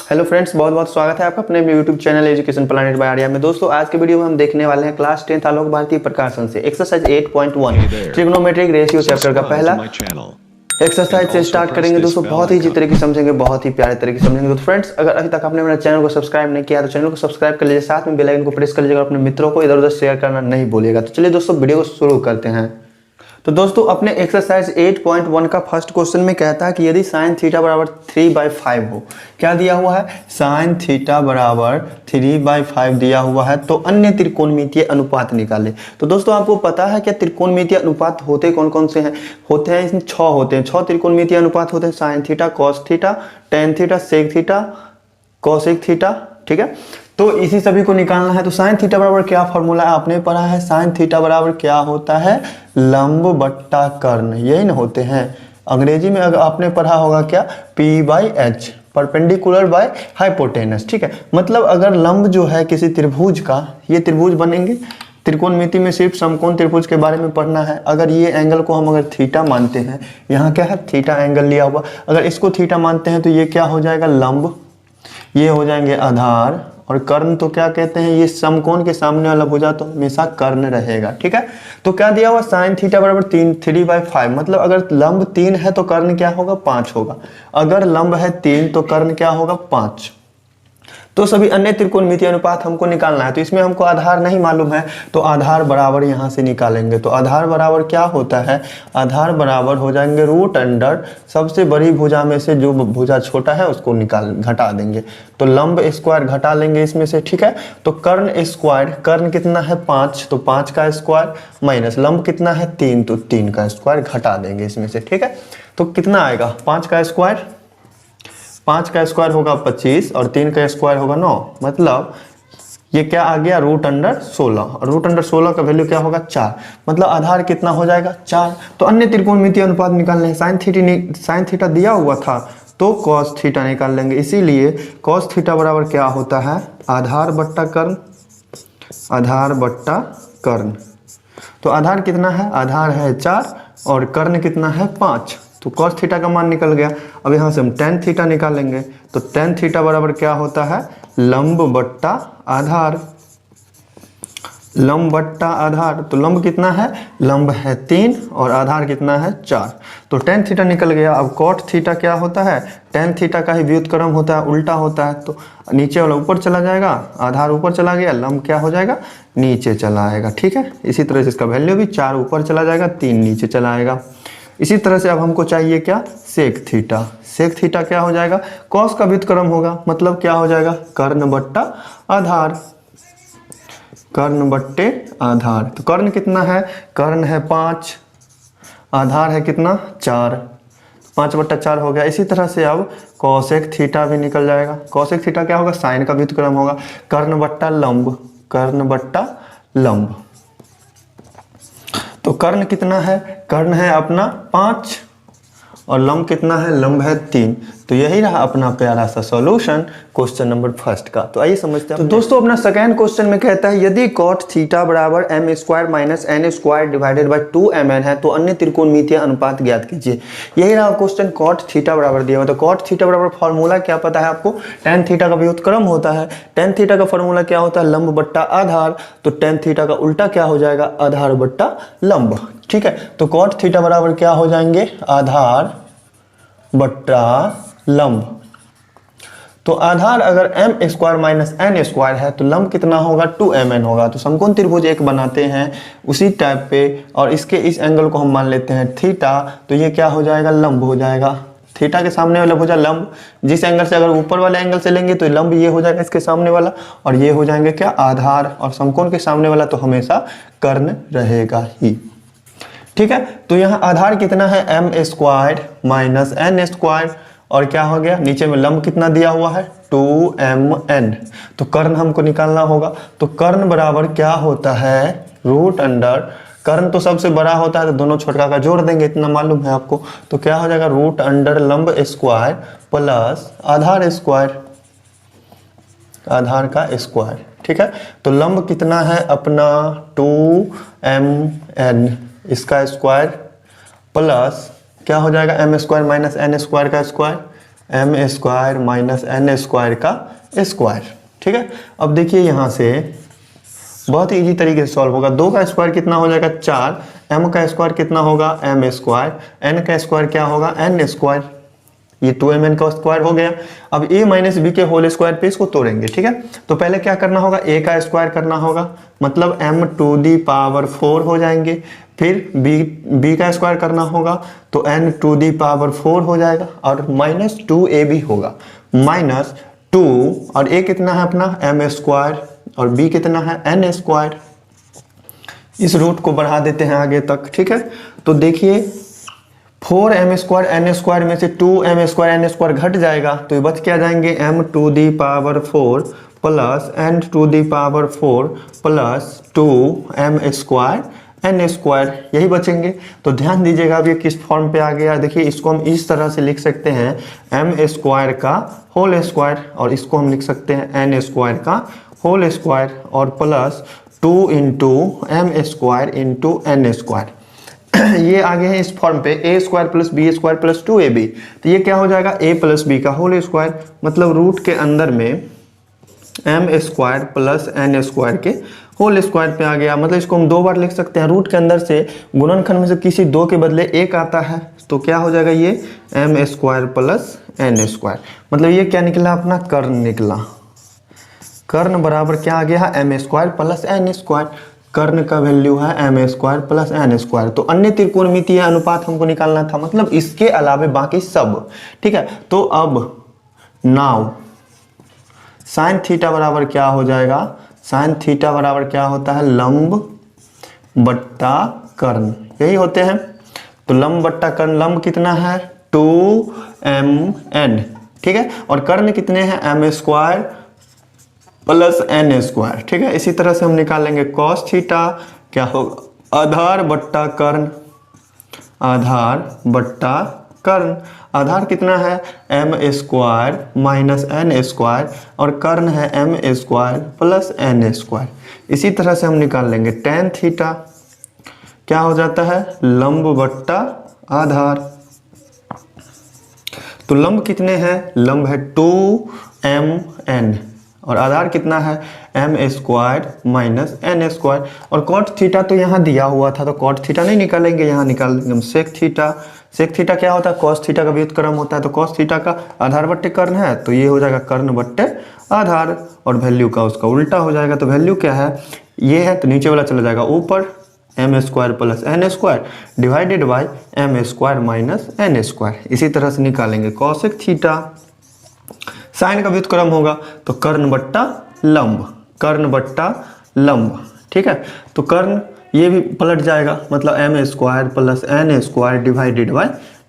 Hello friends, बहुत बहुत स्वागत है आपका अपने YouTube channel education planet by Arya में। दोस्तों आज के वीडियो में हम देखने वाले हैं क्लास 10 आलोक भारतीय प्रकाशन से एक्सरसाइज 8.1 ट्रिग्नोमेट्रिक रेशियो चैप्टर का पहला एक्सरसाइज से स्टार्ट करेंगे। दोस्तों बहुत ही इजी तरीके से समझेंगे, बहुत ही प्यारे तरीके से समझेंगे। तो फ्रेंड्स अगर अभी तक आपने मेरे चैनल को सब्सक्राइब नहीं किया तो चैनल को सब्सक्राइब कर लीजिए, साथ में बेल आइकन को प्रेस कर लीजिएगा, अपने मित्रों को इधर उधर शेयर करना नहीं भूलिएगा। तो चलिए दोस्तों वीडियो को शुरू करते हैं। तो दोस्तों अपने एक्सरसाइज 8.1 का फर्स्ट क्वेश्चन में कहता है कि यदि साइन थीटा बराबर 3/5 हो, क्या दिया हुआ है, साइन थीटा बराबर 3/5 दिया हुआ है, तो अन्य त्रिकोणमितीय अनुपात निकाले। तो दोस्तों आपको पता है क्या त्रिकोणमितीय अनुपात होते कौन कौन से हैं? होते हैं इसमें 6 होते हैं, 6 त्रिकोणमितीय अनुपात होते हैं, sine theta, cos theta, tan theta, sec theta, cosec theta. ठीक है, तो इसी सभी को निकालना है। तो साइन थीटा बराबर क्या फॉर्मूला है आपने पढ़ा है, साइन थीटा बराबर क्या होता है, लंब बट्टा कर्ण, यही ना होते हैं। अंग्रेजी में अगर आपने पढ़ा होगा क्या, P/H, परपेंडिकुलर बाय हाइपोटेनस। ठीक है, मतलब अगर लंब जो है किसी त्रिभुज का, ये त्रिभुज बनेंगे, त्रिकोणमिति में सिर्फ समकोण त्रिभुज के बारे में पढ़ना है। अगर ये एंगल को हम अगर थीटा मानते हैं, यहाँ क्या है थीटा एंगल लिया हुआ, अगर इसको थीटा मानते हैं तो ये क्या हो जाएगा लंब, ये हो जाएंगे आधार, और कर्ण तो क्या कहते हैं, ये समकोण के सामने वाला भुजा तो हमेशा कर्ण रहेगा। ठीक है, तो क्या दिया हुआ, साइन थीटा बराबर 3/5, मतलब अगर लंब 3 है तो कर्ण क्या होगा 5 होगा, अगर लंब है 3 तो कर्ण क्या होगा 5। तो सभी अन्य त्रिकोणमितीय अनुपात हमको निकालना है। तो इसमें हमको आधार नहीं मालूम है, तो आधार बराबर यहाँ से निकालेंगे। तो आधार बराबर क्या होता है, आधार बराबर हो जाएंगे रूट अंडर सबसे बड़ी भुजा में से जो भुजा छोटा है उसको घटा देंगे, तो लंब स्क्वायर घटा लेंगे इसमें से। ठीक है, तो कर्ण स्क्वायर, कर्ण कितना है 5, तो 5 का स्क्वायर माइनस लंब कितना है 3, तो 3 का स्क्वायर घटा देंगे इसमें से। ठीक है, तो कितना आएगा 5 का स्क्वायर, 5 का स्क्वायर होगा 25 और 3 का स्क्वायर होगा 9, मतलब ये क्या आ गया रूट अंडर 16, और रूट अंडर 16 का वैल्यू क्या होगा 4, मतलब आधार कितना हो जाएगा 4। तो अन्य त्रिकोणमितीय अनुपात निकालने हैं, साइन थीटा दिया हुआ था तो कॉस थीटा निकाल लेंगे, इसीलिए कॉस थीटा बराबर क्या होता है, आधार बट्टा कर्ण, आधार बट्टा कर्ण। तो आधार कितना है, आधार है 4 और कर्ण कितना है 5, तो cos थीटा का मान निकल गया। अब यहाँ से हम tan थीटा निकालेंगे, तो tan थीटा बराबर क्या होता है, लंब बट्टा आधार, लंब बट्टा आधार। तो लंब कितना है, लंब है 3 और आधार कितना है 4, तो tan थीटा निकल गया। अब cot थीटा क्या होता है, tan थीटा का ही व्युत्क्रम होता है, उल्टा होता है, तो नीचे वाला ऊपर चला जाएगा, आधार ऊपर चला गया, लंब क्या हो जाएगा नीचे चला आएगा। ठीक है, इसी तरह से इसका वैल्यू भी 4 ऊपर चला जाएगा, 3 नीचे चला आएगा। इसी तरह से अब हमको चाहिए क्या, सेक थीटा। सेक थीटा क्या हो जाएगा, कॉस का व्युत्क्रम होगा, मतलब क्या हो जाएगा कर्ण बट्टा आधार, कर्ण बट्टे आधार। तो कर्ण कितना है, कर्ण है 5, आधार है कितना 4, 5/4 हो गया। इसी तरह से अब कॉसेक थीटा भी निकल जाएगा। कॉसेक थीटा क्या होगा, साइन का व्युत्क्रम होगा, कर्ण बट्टा लंब, कर्ण बट्टा लंब। तो कर्ण कितना है, कर्ण है अपना 5 और लंब कितना है, लंब है 3। तो यही रहा अपना प्यारा सा सॉल्यूशन क्वेश्चन नंबर फर्स्ट का। तो आइए समझते हैं। तो दोस्तों अपना सेकंड क्वेश्चन में कहता है यदि cot थीटा बराबर m² minus n² divided by 2mn है तो अन्य त्रिकोणमितीय अनुपात ज्ञात कीजिए। यही रहा क्वेश्चन, cot थीटा बराबर दिया हुआ। तो cot थीटा बराबर फॉर्मूला क्या पता है आपको, tan थीटा का व्युत्क्रम होता है, tan थीटा का फॉर्मूला क्या होता है, लंब बट्टा आधार, तो tan थीटा का उल्टा क्या हो जाएगा, आधार बट्टा लंब। ठीक है, तो cot थीटा बराबर क्या हो जाएंगे, आधार बट्टा लंब। तो आधार अगर m² माइनस n² है तो लंब कितना होगा 2mn होगा। तो समकोण त्रिभुज एक बनाते हैं उसी टाइप पे, और इसके इस एंगल को हम मान लेते हैं थीटा, तो ये क्या हो जाएगा लंब हो जाएगा, थीटा के सामने वाला भुजा लंब, जिस एंगल से अगर ऊपर वाले एंगल से लेंगे तो लंब ये हो जाएगा इसके सामने वाला, और ये हो जाएंगे क्या आधार, और समकोण के सामने वाला तो हमेशा कर्ण रहेगा ही। ठीक है, तो यहाँ आधार कितना है m² माइनस n², और क्या हो गया नीचे में लंब कितना दिया हुआ है 2mn। तो कर्ण हमको निकालना होगा, तो कर्ण बराबर क्या होता है रूट अंडर, कर्ण तो सबसे बड़ा होता है तो दोनों छोटका का जोड़ देंगे, इतना मालूम है आपको। तो क्या हो जाएगा रूट अंडर लंब स्क्वायर प्लस आधार स्क्वायर, आधार का स्क्वायर। ठीक है, तो लंब कितना है अपना 2mn, इसका स्क्वायर प्लस क्या हो जाएगा m² माइनस n² का square, M square minus N square का स्क्वायर। ठीक है, अब देखिए यहाँ से बहुत ही ईजी तरीके से सॉल्व होगा। 2 का स्क्वायर कितना हो जाएगा 4, m का स्क्वायर कितना होगा m स्क्वायर, n का स्क्वायर क्या होगा n स्क्वायर, ये 2mn का स्क्वायर हो गया। अब a माइनस बी के होल स्क्वायर पे इसको तोड़ेंगे। ठीक है, तो पहले क्या करना होगा a का स्क्वायर करना होगा, मतलब m टू दी पावर 4 हो जाएंगे। फिर b का स्क्वायर करना होगा तो n टू दी पावर 4 हो जाएगा, और माइनस 2ab होगा, माइनस 2 और a कितना है अपना m स्क्वायर और b कितना है n स्क्वायर। इस रूट को बढ़ा देते हैं आगे तक। ठीक है, तो देखिए 4m स्क्वायर n स्क्वायर में से 2m स्क्वायर n स्क्वायर घट जाएगा, तो ये बच क्या जाएंगे m to the power 4 plus n to the power 4 plus 2m square n square, यही बचेंगे। तो ध्यान दीजिएगा अब ये किस फॉर्म पे आ गया। देखिए इसको हम इस तरह से लिख सकते हैं m स्क्वायर का होल स्क्वायर, और इसको हम लिख सकते हैं n स्क्वायर का होल स्क्वायर, और plus 2 into M square into N square. ये आगे है इस फॉर्म पे a square plus B square plus 2ab, तो ये क्या हो जाएगा a प्लस बी का होल स्क्वायर, मतलब रूट के अंदर में M square plus N square के होल स्क्वायर पे आ गया। मतलब इसको हम 2 बार लिख सकते हैं, रूट के अंदर से गुणनखंड में से किसी 2 के बदले 1 आता है, तो क्या हो जाएगा ये M square plus N square. मतलब ये क्या निकला अपना कर्ण निकला। कर्ण बराबर क्या आ गया m square plus N square. कर्ण का वैल्यू है m square plus N square. तो अन्य त्रिकोणमितीय अनुपात हमको निकालना था, मतलब इसके अलावे बाकी सब। ठीक है, तो अब नाउ साइन थीटा बराबर क्या हो जाएगा, साइन थीटा बराबर क्या होता है लंब बट्टा कर्ण, यही होते हैं। तो लंब बट्टा कर्ण, लंब कितना है 2mn, ठीक है, और कर्ण कितने हैं m square plus N square. ठीक है, इसी तरह से हम निकालेंगे कॉस थीटा क्या होगा आधार बट्टा कर्ण, आधार बट्टा कर्ण। आधार कितना है m square minus N square, और कर्ण है m square plus N square. इसी तरह से हम निकाल लेंगे टेन थीटा क्या हो जाता है लंब बट्टा आधार। तो लंब कितने हैं, लंब है 2mn, और आधार कितना है m square minus N square. और कॉट थीटा तो यहाँ दिया हुआ था, तो कॉट थीटा नहीं निकालेंगे, यहाँ निकाल देंगे हम सेक थीटा। सेक थीटा क्या होता है कॉस थीटा का व्युत्क्रम होता है, तो कॉस थीटा का आधार बट्टे कर्ण है, तो ये हो जाएगा कर्ण बट्टे आधार, और वैल्यू का उसका उल्टा हो जाएगा। तो वैल्यू क्या है ये है, तो नीचे वाला चला जाएगा ऊपर, m square plus N square divided by m square minus N square. इसी तरह से निकालेंगे कॉसेक थीटा, साइन का व्युत्क्रम होगा तो कर्ण बट्टा लंब, कर्ण बट्टा लंब। ठीक है, तो कर्ण ये भी पलट जाएगा, मतलब m square plus N square divided by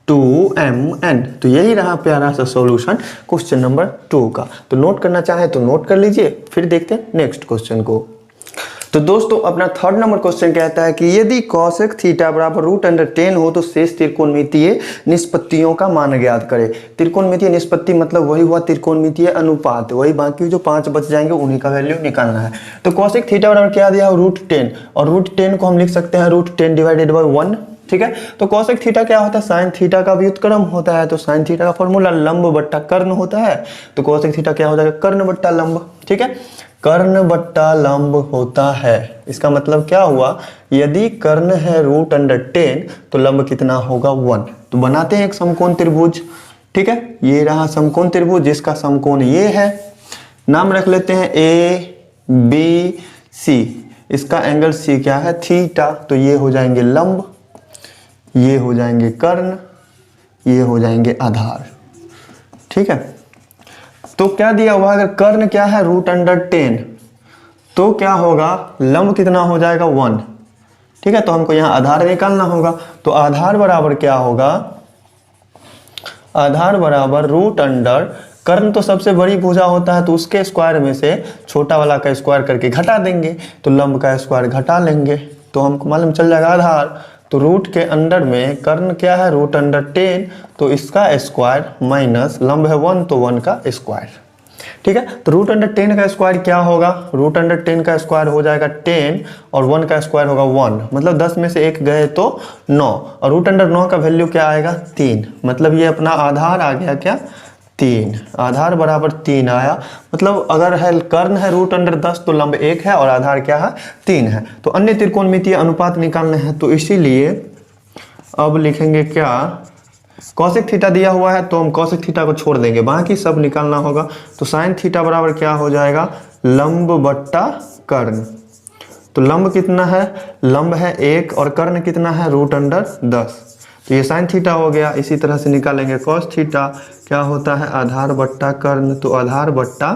2mn। तो यही रहा प्यारा सा सॉल्यूशन क्वेश्चन नंबर 2 का। तो नोट करना चाहे तो नोट कर लीजिए, फिर देखते हैं नेक्स्ट क्वेश्चन को। तो दोस्तों अपना थर्ड नंबर क्वेश्चन कहता है कि यदि कॉसेक थीटा बराबर √10 हो तो शेष त्रिकोणमितीय निष्पत्तियों का मान ज्ञात करें। त्रिकोणमितीय निष्पत्ति मतलब वही हुआ त्रिकोणमितीय अनुपात, वही बाकी जो 5 बच जाएंगे उन्हीं का वैल्यू निकालना है। तो कॉसेक थीटा बराबर क्या दिया √10, और √10 को हम लिख सकते हैं √10 डिवाइडेड बाई 1। ठीक है, तो कॉसेक थीटा क्या होता है साइन थीटा का व्युत्क्रम होता है, तो साइन थीटा का फॉर्मूला लंब बट्टा कर्ण होता है, तो कॉसेक थीटा क्या हो जाएगा कर्ण बट्टा लंब। ठीक है, कर्ण बट्टा लंब होता है, इसका मतलब क्या हुआ यदि कर्ण है √10 तो लंब कितना होगा 1। तो बनाते हैं एक समकोण त्रिभुज। ठीक है, ये रहा समकोण त्रिभुज जिसका समकोण ये है, नाम रख लेते हैं ABC, इसका एंगल C क्या है थीटा, तो ये हो जाएंगे लंब, ये हो जाएंगे कर्ण, ये हो जाएंगे आधार। ठीक है, तो क्या दिया हुआ अगर कर्ण क्या है √10 तो क्या होगा लंब कितना हो जाएगा 1। ठीक है, तो हमको यहाँ आधार निकालना होगा, तो आधार बराबर क्या होगा, आधार बराबर √, कर्ण तो सबसे बड़ी भुजा होता है तो उसके स्क्वायर में से छोटा वाला का स्क्वायर करके घटा देंगे, तो लंब का स्क्वायर घटा लेंगे तो हमको मालूम चल जाएगा आधार। तो रूट के अंदर में कर्ण क्या है √10, तो इसका स्क्वायर माइनस लंब है 1 तो 1 का स्क्वायर। ठीक है, तो √10 का स्क्वायर क्या होगा, √10 का स्क्वायर हो जाएगा 10 और 1 का स्क्वायर होगा 1, मतलब 10 में से 1 गए तो 9, और √9 का वैल्यू क्या आएगा 3, मतलब ये अपना आधार आ गया क्या 3, आधार बराबर 3 आया। मतलब अगर है कर्ण है √10 तो लंब 1 है और आधार क्या है 3 है। तो अन्य त्रिकोणमितीय अनुपात निकालने हैं, तो इसीलिए अब लिखेंगे क्या, कॉसेक थीटा दिया हुआ है तो हम कॉसेक थीटा को छोड़ देंगे, बाकी सब निकालना होगा। तो साइन थीटा बराबर क्या हो जाएगा, लंब बट्टा कर्ण। तो लंब कितना है, लंब है 1 और कर्ण कितना है √10, तो ये साइन थीटा हो गया। इसी तरह से निकालेंगे कॉस थीटा, क्या होता है आधार बट्टा कर्ण। तो आधार बट्टा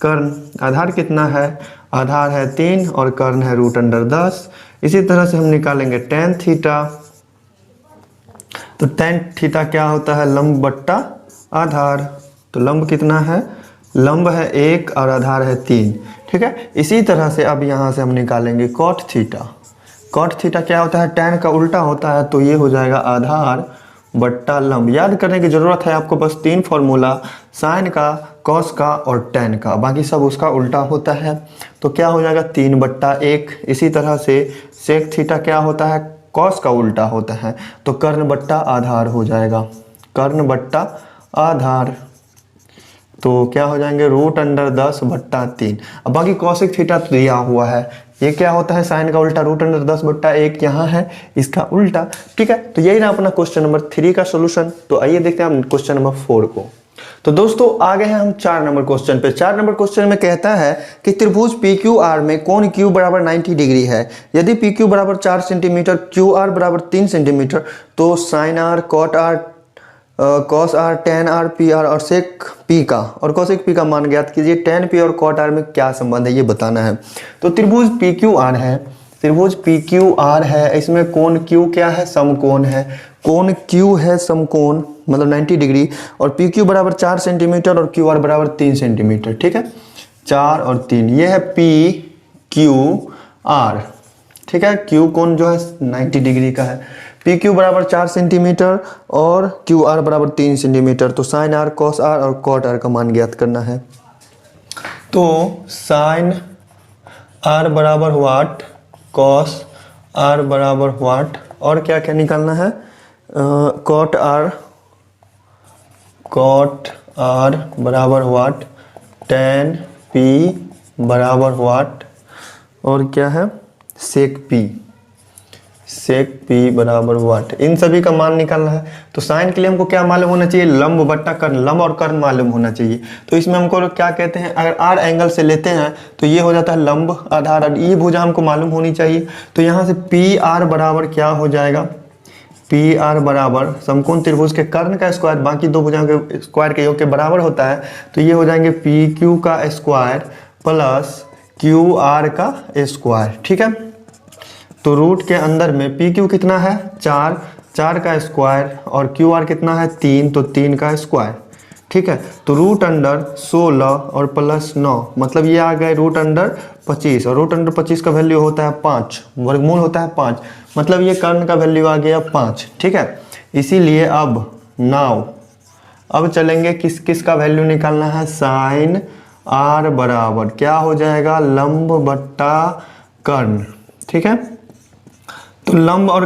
कर्ण, आधार कितना है, आधार है 3 और कर्ण है √10। इसी तरह से हम निकालेंगे टेन थीटा। तो टेन थीटा क्या होता है, लंब बट्टा आधार। तो लंब कितना है, लंब है 1 और आधार है 3, ठीक है। इसी तरह से अब यहाँ से हम निकालेंगे कॉट थीटा। कॉट थीटा क्या होता है, टैन का उल्टा होता है, तो ये हो जाएगा आधार बट्टा लंब। याद करने की जरूरत है आपको बस 3 फॉर्मूला, साइन का, कॉस का और टैन का, बाकी सब उसका उल्टा होता है। तो क्या हो जाएगा 3/1। इसी तरह से सेक थीटा क्या होता है, कॉस का उल्टा होता है, तो कर्ण बट्टा आधार हो जाएगा, कर्ण बट्टा आधार। तो क्या हो जाएंगे √10/3। अब बाकी कॉसेक थीटा तो दिया हुआ है, ये क्या होता है साइन का उल्टा √10/1 यहाँ है इसका उल्टा, ठीक है। तो यही ना अपना क्वेश्चन नंबर 3 का सोल्यूशन। तो आइए देखते हैं हम क्वेश्चन नंबर 4 को। तो दोस्तों आ गए हैं हम 4 नंबर क्वेश्चन पे। 4 नंबर क्वेश्चन में कहता है कि त्रिभुज PQR में कोण Q बराबर 90 डिग्री है। यदि PQ बराबर 4 सेंटीमीटर, QR बराबर 3 सेंटीमीटर, तो sine R, cot R, cos R, tan R, PR और सेक P का और कॉसेक P का मान ज्ञात कीजिए। tan P और कॉट R में क्या संबंध है ये बताना है। तो त्रिभुज PQR है, त्रिभुज PQR है, इसमें कोण Q क्या है, समकोण है। कोण Q है समकोण, मतलब 90 डिग्री, और PQ बराबर 4 सेंटीमीटर और QR बराबर 3 सेंटीमीटर, ठीक है। 4 और 3, ये है PQR, ठीक है। Q कोण जो है 90 डिग्री का है, PQ बराबर 4 सेंटीमीटर और QR बराबर 3 सेंटीमीटर। तो साइन R, कॉस R और कॉट R का मान ज्ञात करना है। तो साइन R बराबर व्हाट, कॉस R बराबर व्हाट, और क्या क्या निकालना है, कॉट R, कॉट R बराबर व्हाट, tan P बराबर व्हाट, और क्या है सेक P, सेक P बराबर व्हाट, इन सभी का मान निकालना है। तो साइन के लिए हमको क्या मालूम होना चाहिए, लंब बट्टा कर्ण, लंब और कर्ण मालूम होना चाहिए। तो इसमें हमको क्या कहते हैं, अगर R एंगल से लेते हैं तो ये हो जाता है लंब आधार, और ये भुजा हमको मालूम होनी चाहिए। तो यहाँ से PR बराबर क्या हो जाएगा, PR बराबर समकोण त्रिभुज के कर्ण का स्क्वायर, बाकी दो भुजाओं के स्क्वायर के योग के बराबर होता है। तो ये हो जाएंगे PQ का स्क्वायर प्लस QR का स्क्वायर, ठीक है। तो रूट के अंदर में PQ कितना है 4, 4 का स्क्वायर, और QR कितना है 3, तो 3 का स्क्वायर, ठीक है। तो √16 और प्लस 9, मतलब ये आ गए √25, और √25 का वैल्यू होता है 5, वर्गमूल होता है 5, मतलब ये कर्ण का वैल्यू आ गया 5, ठीक है। इसीलिए अब नाउ अब चलेंगे किस किस का वैल्यू निकालना है, साइन R बराबर क्या हो जाएगा, लंब बट्टा कर्ण, ठीक है। तो लंब और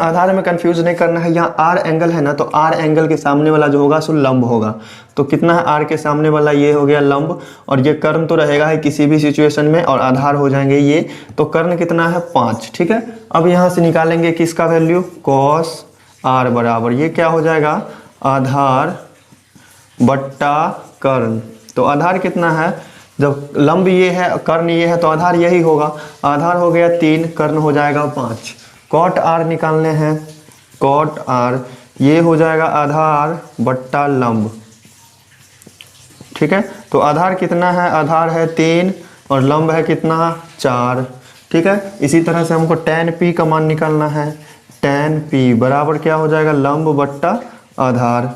आधार में कंफ्यूज नहीं करना है। यहाँ R एंगल है ना, तो R एंगल के सामने वाला जो होगा सो लंब होगा। तो कितना है R के सामने वाला, ये हो गया लंब, और ये कर्ण तो रहेगा ही किसी भी सिचुएशन में, और आधार हो जाएंगे ये। तो कर्ण कितना है 5, ठीक है। अब यहाँ से निकालेंगे किसका वैल्यू, कॉस R बराबर ये क्या हो जाएगा, आधार बट्टा कर्ण। तो आधार कितना है, जब लंब ये है कर्ण ये है तो आधार यही होगा, आधार हो गया 3, कर्ण हो जाएगा 5। कॉट R निकालने हैं, कॉट R ये हो जाएगा आधार बट्टा लंब, ठीक है। तो आधार कितना है, आधार है 3 और लंब है कितना 4, ठीक है। इसी तरह से हमको tan P का मान निकालना है, tan P बराबर क्या हो जाएगा, लंब बट्टा आधार,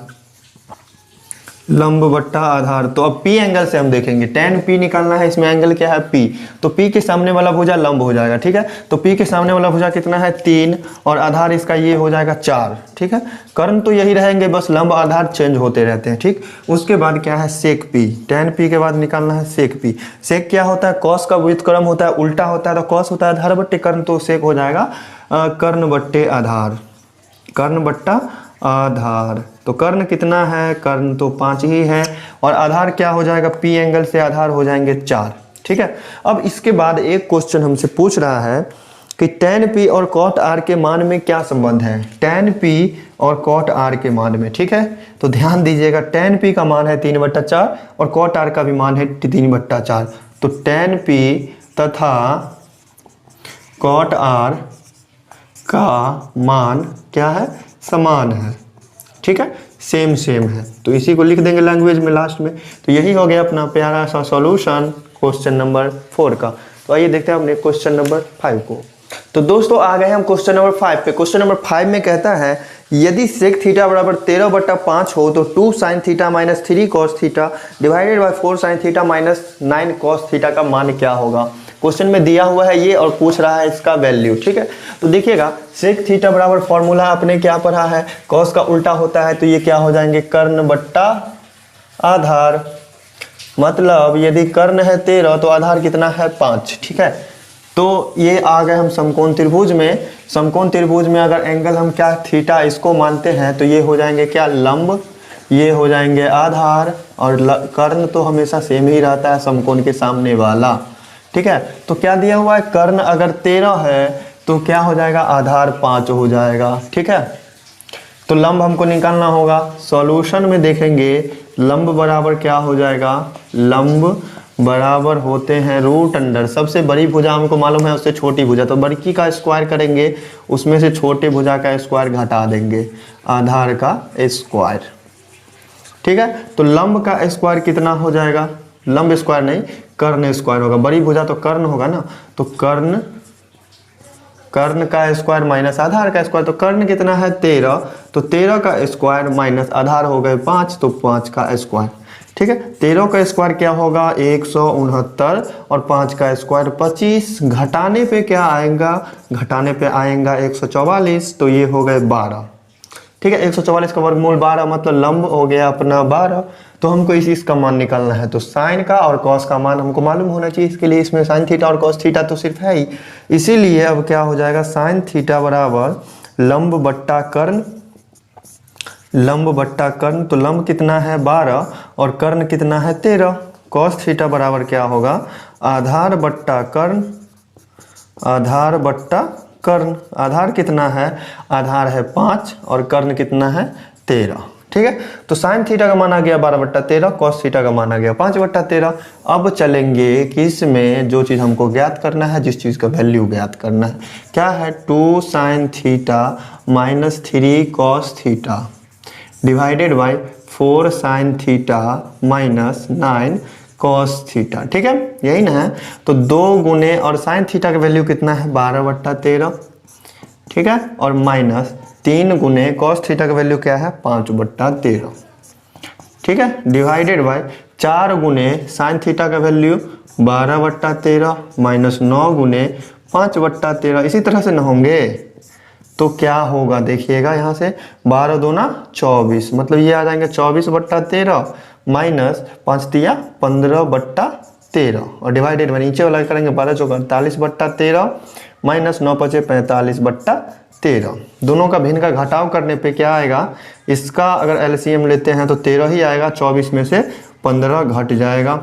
लंब बट्टा आधार। तो अब P एंगल से हम देखेंगे, tan P निकालना है, इसमें एंगल क्या है P, तो P के सामने वाला भुजा लंब हो जाएगा, ठीक है। तो P के सामने वाला भुजा कितना है 3, और आधार इसका ये हो जाएगा 4, ठीक है। कर्ण तो यही रहेंगे, बस लंब आधार चेंज होते रहते हैं, ठीक। उसके बाद क्या है सेक P, tan P के बाद निकालना है सेक P। सेक क्या होता है, कॉस का व्युत्क्रम होता है, उल्टा होता है, तो कॉस होता है आधार बट्टे कर्ण, तो सेक हो जाएगा कर्ण बट्टे आधार, कर्ण बट्टा आधार, तो कर्ण कितना है, कर्ण तो 5 ही है, और आधार क्या हो जाएगा, पी एंगल से आधार हो जाएंगे 4। ठीक है, अब इसके बाद एक क्वेश्चन हमसे पूछ रहा है कि tan p और cot r के मान में क्या संबंध है, tan p और cot r के मान में। ठीक है, तो ध्यान दीजिएगा, tan p का मान है 3/4 और cot r का भी मान है 3/4। तो tan p तथा cot r का मान क्या है, समान है। ठीक है, सेम है, तो इसी को लिख देंगे लैंग्वेज में लास्ट में। तो यही हो गया अपना प्यारा सा सॉल्यूशन क्वेश्चन नंबर 4 का। तो आइए देखते हैं अपने क्वेश्चन नंबर 5 को। तो दोस्तों आ गए हम क्वेश्चन नंबर 5 पे। क्वेश्चन नंबर 5 में कहता है यदि sec थीटा बराबर 13/5 हो तो 2 sin theta minus 3 cos theta divided bye 4 sin theta minus 9 cos theta का मान क्या होगा। क्वेश्चन में दिया हुआ है ये और पूछ रहा है इसका वैल्यू। ठीक है, तो देखिएगा sec थीटा बराबर फॉर्मूला आपने क्या पढ़ा है, cos का उल्टा होता है, तो ये क्या हो जाएंगे, कर्ण बट्टा आधार। मतलब यदि कर्ण है 13 तो आधार कितना है, 5। ठीक है, तो ये आ गए हम समकोण त्रिभुज में। समकोण त्रिभुज में अगर एंगल हम क्या थीटा इसको मानते हैं तो ये हो जाएंगे क्या, लंब, ये हो जाएंगे आधार, और कर्ण तो हमेशा सेम ही रहता है समकोण के सामने वाला। ठीक है, तो क्या दिया हुआ है, कर्ण अगर 13 है तो क्या हो जाएगा, आधार 5 हो जाएगा। ठीक है, तो लंब हमको निकालना होगा। सॉल्यूशन में देखेंगे लंब बराबर क्या हो जाएगा, लंब बराबर होते हैं √अंडर, सबसे बड़ी भुजा हमको मालूम है उससे छोटी भुजा, तो बड़ी का स्क्वायर करेंगे, उसमें से छोटे भुजा का स्क्वायर घटा देंगे, आधार का स्क्वायर। ठीक है, तो लंब का स्क्वायर कितना हो जाएगा, लंब स्क्वायर नहीं कर्ण स्क्वायर होगा, बड़ी भुजा तो कर्ण होगा ना, तो कर्ण का स्क्वायर माइनस आधार का स्क्वायर, तो कर्ण कितना है 13, तो 13 का स्क्वायर माइनस आधार हो गए 5, तो 5 का स्क्वायर। ठीक है, 13 का स्क्वायर क्या होगा, 169, और 5 का स्क्वायर 25, घटाने पे क्या आएगा, घटाने पे आएगा 144, तो ये हो गए 12। ठीक है, 144 का वर्गमूल 12, मतलब लंब हो गया अपना 12। तो हमको इस चीज का मान निकालना है, तो साइन का और कॉस का मान हमको मालूम होना चाहिए, इसके लिए इसमें साइन थीटा और कॉस थीटा तो सिर्फ है ही, इसीलिए अब क्या हो जाएगा, साइन थीटा बराबर लंब बट्टा कर्ण, लंब बट्टा कर्ण, तो लंब कितना है 12 और कर्ण कितना है 13। कॉस थीटा बराबर क्या होगा, आधार बट्टा कर्ण, आधार बट्टा कर्ण, आधार कितना है, आधार है 5 और कर्ण कितना है 13। ठीक है, तो साइन थीटा का मान आ गया 12/13, कॉस थीटा का मान आ गया 5/13। अब चलेंगे कि इसमें जो चीज़ हमको ज्ञात करना है, जिस चीज़ का वैल्यू ज्ञात करना है, क्या है, 2 sin theta minus 3 cos theta divided by 4 sin theta minus 9 cos theta. ठीक है, यही ना है, तो 2 गुने और साइन थीटा का वैल्यू कितना है 12/13। ठीक है, और माइनस 3 गुने कॉस थीटा का वैल्यू क्या है 5/13। ठीक है, डिवाइडेड बाय 4 गुने साइन थीटा का वैल्यू 12/13 माइनस 9 गुने 5/13। इसी तरह से न होंगे तो क्या होगा, देखिएगा यहाँ से 12 दूना 24, मतलब ये आ जाएंगे 24/13 माइनस 5 तिया 15/13, और डिवाइडेड बाय नीचे वाला करेंगे 12 चौका 48/13 माइनस 9 पचे 45/13। दोनों का भिन्न का घटाव करने पे क्या आएगा, इसका अगर एलसीएम लेते हैं तो 13 ही आएगा, 24 में से 15 घट जाएगा।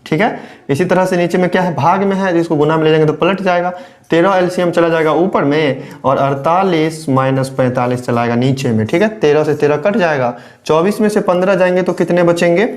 ठीक है, इसी तरह से नीचे में क्या है, भाग में है, जिसको गुना में ले जाएंगे तो पलट जाएगा, 13 एलसीएम चला जाएगा ऊपर में, और 48 माइनस 45 चलाएगा नीचे में। ठीक है, 13 से 13 कट जाएगा, 24 में से 15 जाएंगे तो कितने बचेंगे,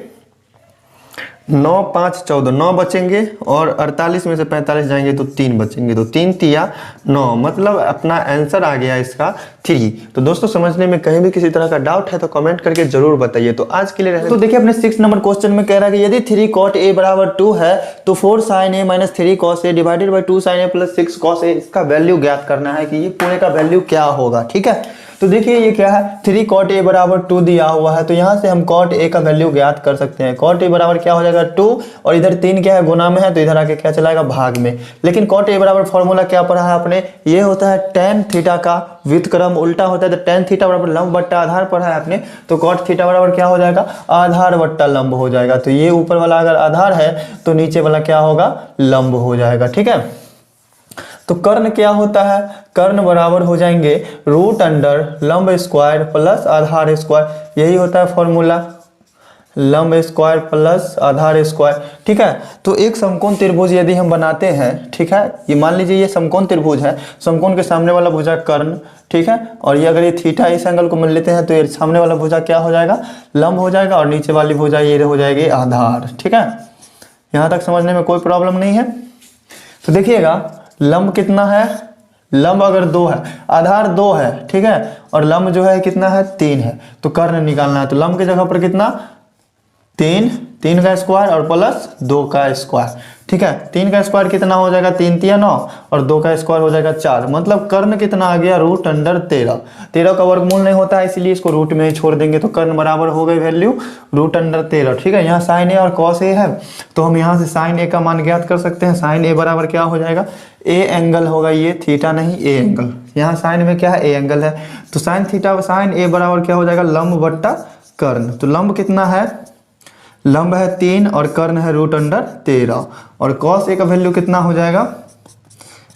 9 5 14 9 बचेंगे, और 48 में से 45 जाएंगे तो 3 बचेंगे, तो 3 तिया 9, मतलब अपना आंसर आ गया इसका 3। तो दोस्तों समझने में कहीं भी किसी तरह का डाउट है तो कमेंट करके जरूर बताइए। तो आज के लिए रहने, तो देखिए अपने 6 नंबर क्वेश्चन में कह रहा है कि यदि 3 cot a बराबर 2 है तो 4 sin a minus 3 cos a divided by 2 sin a plus 6 cos a, इसका वैल्यू ज्ञात करना है कि ये पूरे का वैल्यू क्या होगा। ठीक है, तो देखिए ये क्या है, 3 cot a बराबर 2 दिया हुआ है, तो यहाँ से हम cot a का वैल्यू ज्ञात कर सकते हैं। cot a बराबर क्या हो जाएगा 2, और इधर 3 क्या है गुना में है, तो इधर आके क्या चलाएगा भाग में। लेकिन cot a बराबर फॉर्मूला क्या पढ़ा है आपने, ये होता है tan थीटा का व्युत्क्रम उल्टा होता है, तो tan थीटा बराबर लंब बट्टा आधार पढ़ा है आपने, तो cot थीटा बराबर क्या हो जाएगा, आधार बट्टा लंब हो जाएगा। तो ये ऊपर वाला अगर आधार है तो नीचे वाला क्या होगा, लंब हो जाएगा। ठीक है, तो कर्ण क्या होता है, कर्ण बराबर हो जाएंगे रूट अंडर लंब स्क्वायर प्लस आधार स्क्वायर, यही होता है फॉर्मूला, लंब स्क्वायर प्लस आधार स्क्वायर। ठीक है, तो एक समकोण त्रिभुज यदि हम बनाते हैं, ठीक है, ये मान लीजिए ये समकोण त्रिभुज है, समकोण के सामने वाला भुजा कर्ण, ठीक है, और ये अगर ये थीटा इस एंगल को मान लेते हैं तो ये सामने वाला भुजा क्या हो जाएगा, लंब हो जाएगा, और नीचे वाली भुजा ये हो जाएगी आधार। ठीक है, यहाँ तक समझने में कोई प्रॉब्लम नहीं है। तो देखिएगा लंब कितना है, लंब अगर 2 है, आधार 2 है, ठीक है, और लंब जो है कितना है 3 है, तो कर्ण निकालना है। तो लंब की जगह पर कितना 3 का स्क्वायर और प्लस 2 का स्क्वायर। ठीक है, 3 का स्क्वायर कितना हो जाएगा, 3 3 9, और 2 का स्क्वायर हो जाएगा 4। मतलब कर्ण कितना आ गया, रूट अंडर 13। 13 का वर्गमूल नहीं होता है, इसलिए इसको रूट में ही छोड़ देंगे, तो कर्ण बराबर हो गई वैल्यू रूट अंडर 13। ठीक है, यहाँ साइन ए और कॉस ए है, तो हम यहाँ से साइन ए का मान ज्ञात कर सकते हैं। साइन ए बराबर क्या हो जाएगा, ए एंगल होगा, ये थीटा नहीं ए एंगल, यहाँ साइन में क्या है ए एंगल है, तो साइन थीटा साइन ए बराबर क्या हो जाएगा, लंब बट्टा कर्ण। तो लंब कितना है, लंब है 3 और कर्ण है रूट अंडर 13, और कॉस ए का वैल्यू कितना हो जाएगा,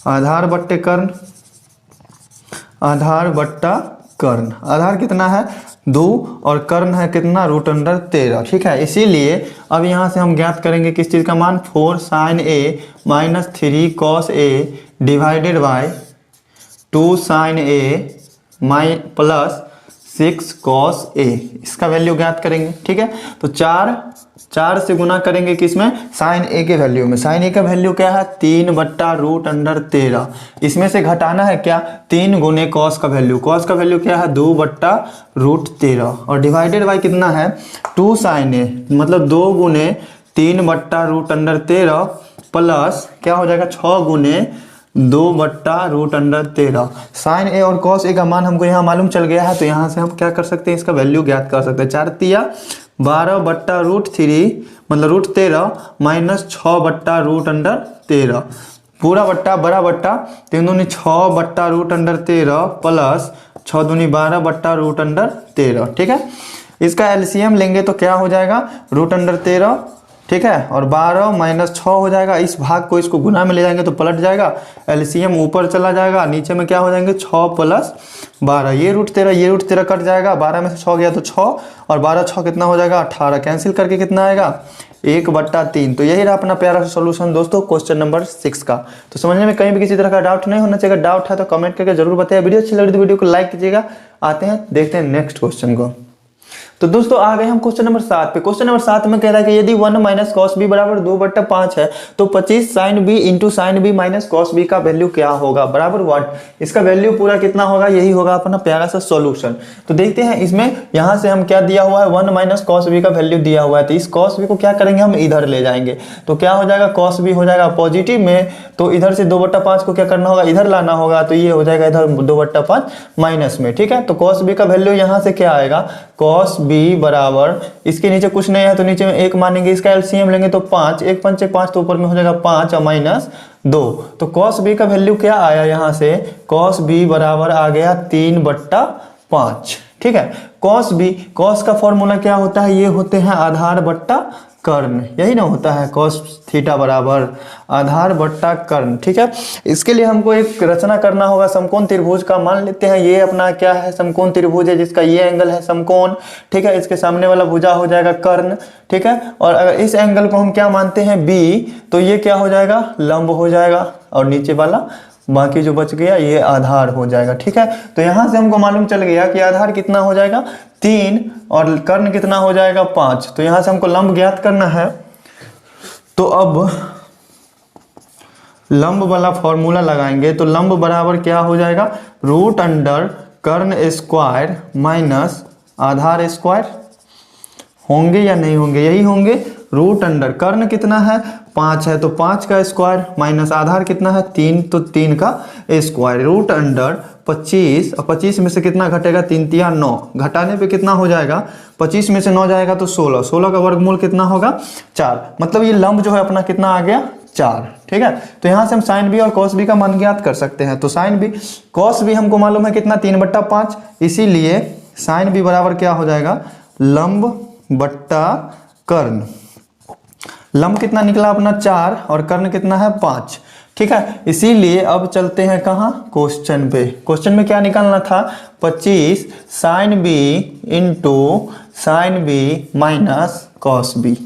आधार बट्टे कर्ण, आधार बट्टा कर्ण। आधार कितना है 2 और कर्ण है कितना रूट अंडर 13। ठीक है, इसीलिए अब यहाँ से हम ज्ञात करेंगे किस चीज़ का मान, 4 sine a minus 3 cos a divided by 2 sine a plus 6 cos a, इसका वैल्यू ज्ञात करेंगे। ठीक है, तो 4 से गुना करेंगे किसमें, साइन ए के वैल्यू में। साइन ए का वैल्यू क्या है 3 बट्टा रूट अंडर 13, इसमें से घटाना है क्या 3 गुने कॉस का वैल्यू, कॉस का वैल्यू क्या है 2 बट्टा रूट 13, और डिवाइडेड बाई कितना है 2 साइन ए, मतलब 2 गुने 3 बट्टा रूट अंडर 13 प्लस क्या हो जाएगा 6 गुने 2 बट्टा रूट अंडर 13। साइन ए और कॉस ए का मान हमको यहाँ मालूम चल गया है, तो यहाँ से हम क्या कर सकते हैं, इसका वैल्यू ज्ञात कर सकते हैं। 4 तिया 12 बट्टा रूट 3 मतलब रूट 13 माइनस 6 बट्टा रूट अंडर 13, पूरा बट्टा बड़ा बट्टा 3 दूनी 6 बट्टा रूट अंडर 13 प्लस 6 दूनी 12 बट्टा रूट अंडर 13। ठीक है, इसका एलसीएम लेंगे तो क्या हो जाएगा रूट अंडर 13, ठीक है, और 12 माइनस 6 हो जाएगा, इस भाग को इसको गुना में ले जाएंगे तो पलट जाएगा, एलसीएम ऊपर चला जाएगा, नीचे में क्या हो जाएंगे 6 प्लस 12, ये रूट 13 कट जाएगा, 12 में से 6 गया तो 6, और 12 6 कितना हो जाएगा 18, कैंसिल करके कितना आएगा 1/3। तो यही रहा अपना प्यारा सा सोल्यूशन दोस्तों क्वेश्चन नंबर 6 का। तो समझने में कहीं भी किसी तरह का डाउट नहीं होना चाहिए, डाउट है तो कमेंट करके जरूर बताइए। वीडियो अच्छी लगी तो वीडियो को लाइक कीजिएगा। आते हैं देखते हैं नेक्स्ट क्वेश्चन को। तो दोस्तों आ गए हम क्वेश्चन नंबर 7 पे। क्वेश्चन नंबर 7 में कह रहा है कि यदि 1 माइनस कॉस बी बराबर 2/5 है तो 25 sine b into sine b minus cos b का वैल्यू क्या होगा, बराबर व्हाट, इसका वैल्यू पूरा कितना होगा, यही होगा अपना प्यारा सा सॉल्यूशन। तो देखते हैं इसमें यहाँ से हम क्या दिया हुआ है 1 माइनस कॉस बी का वैल्यू दिया हुआ है, तो इस कॉस बी को क्या करेंगे हम इधर ले जाएंगे, तो क्या हो जाएगा कॉस बी हो जाएगा पॉजिटिव में, तो इधर से 2/5 को क्या करना होगा इधर लाना होगा, तो ये हो जाएगा इधर 2/5 माइनस में। ठीक है, तो कॉस बी का वैल्यू यहाँ से क्या आएगा, कॉस बी बराबर इसके नीचे कुछ नहीं है तो नीचे में 1 मानेंगे, इसका एलसीएम लेंगे तो 5, 1 5 5 तो ऊपर में हो जाएगा 5 और माइनस 2, तो कॉस बी का वैल्यू क्या आया यहाँ से, कॉस बी बराबर आ गया 3/5। ठीक है, कॉस बी, कॉस का फॉर्मूला क्या होता है, ये होते हैं आधार बट्टा कर्ण, यही ना होता है कॉस थीटा बराबर आधार बट्टा कर्ण। ठीक है, इसके लिए हमको एक रचना करना होगा समकोण त्रिभुज का। मान लेते हैं ये अपना क्या है समकोण त्रिभुज है जिसका ये एंगल है समकोण। ठीक है, इसके सामने वाला भुजा हो जाएगा कर्ण। ठीक है, और अगर इस एंगल को हम क्या मानते हैं बी, तो ये क्या हो जाएगा लंब हो जाएगा, और नीचे वाला बाकी जो बच गया ये आधार हो जाएगा। ठीक है, तो यहां से हमको मालूम चल गया कि आधार कितना हो जाएगा 3 और कर्ण कितना हो जाएगा 5, तो यहां से हमको लंब ज्ञात करना है। तो अब लंब वाला फॉर्मूला लगाएंगे, तो लंब बराबर क्या हो जाएगा रूट अंडर कर्ण स्क्वायर माइनस आधार स्क्वायर, होंगे या नहीं होंगे, यही होंगे। रूट अंडर कर्ण कितना है 5 है तो 5 का स्क्वायर माइनस आधार कितना है 3 तो 3 का स्क्वायर, रूट अंडर 25, और 25 में से कितना घटेगा 3 तिया 9, घटाने पे कितना हो जाएगा 25 में से 9 जाएगा तो 16, 16 का वर्गमूल कितना होगा 4, मतलब ये लंब जो है अपना कितना आ गया 4। ठीक है, तो यहाँ से हम साइन बी और कॉस बी का मान ज्ञात कर सकते हैं। तो साइन बी कॉस बी हमको मालूम है कितना 3/5, इसीलिए साइन बी बराबर क्या हो जाएगा लंब बट्टा कर्ण। लंब कितना निकला अपना 4 और कर्ण कितना है 5। ठीक है। इसीलिए अब चलते हैं कहाँ, क्वेश्चन पे। क्वेश्चन में क्या निकालना था, 25 sine b into sine b minus cos b,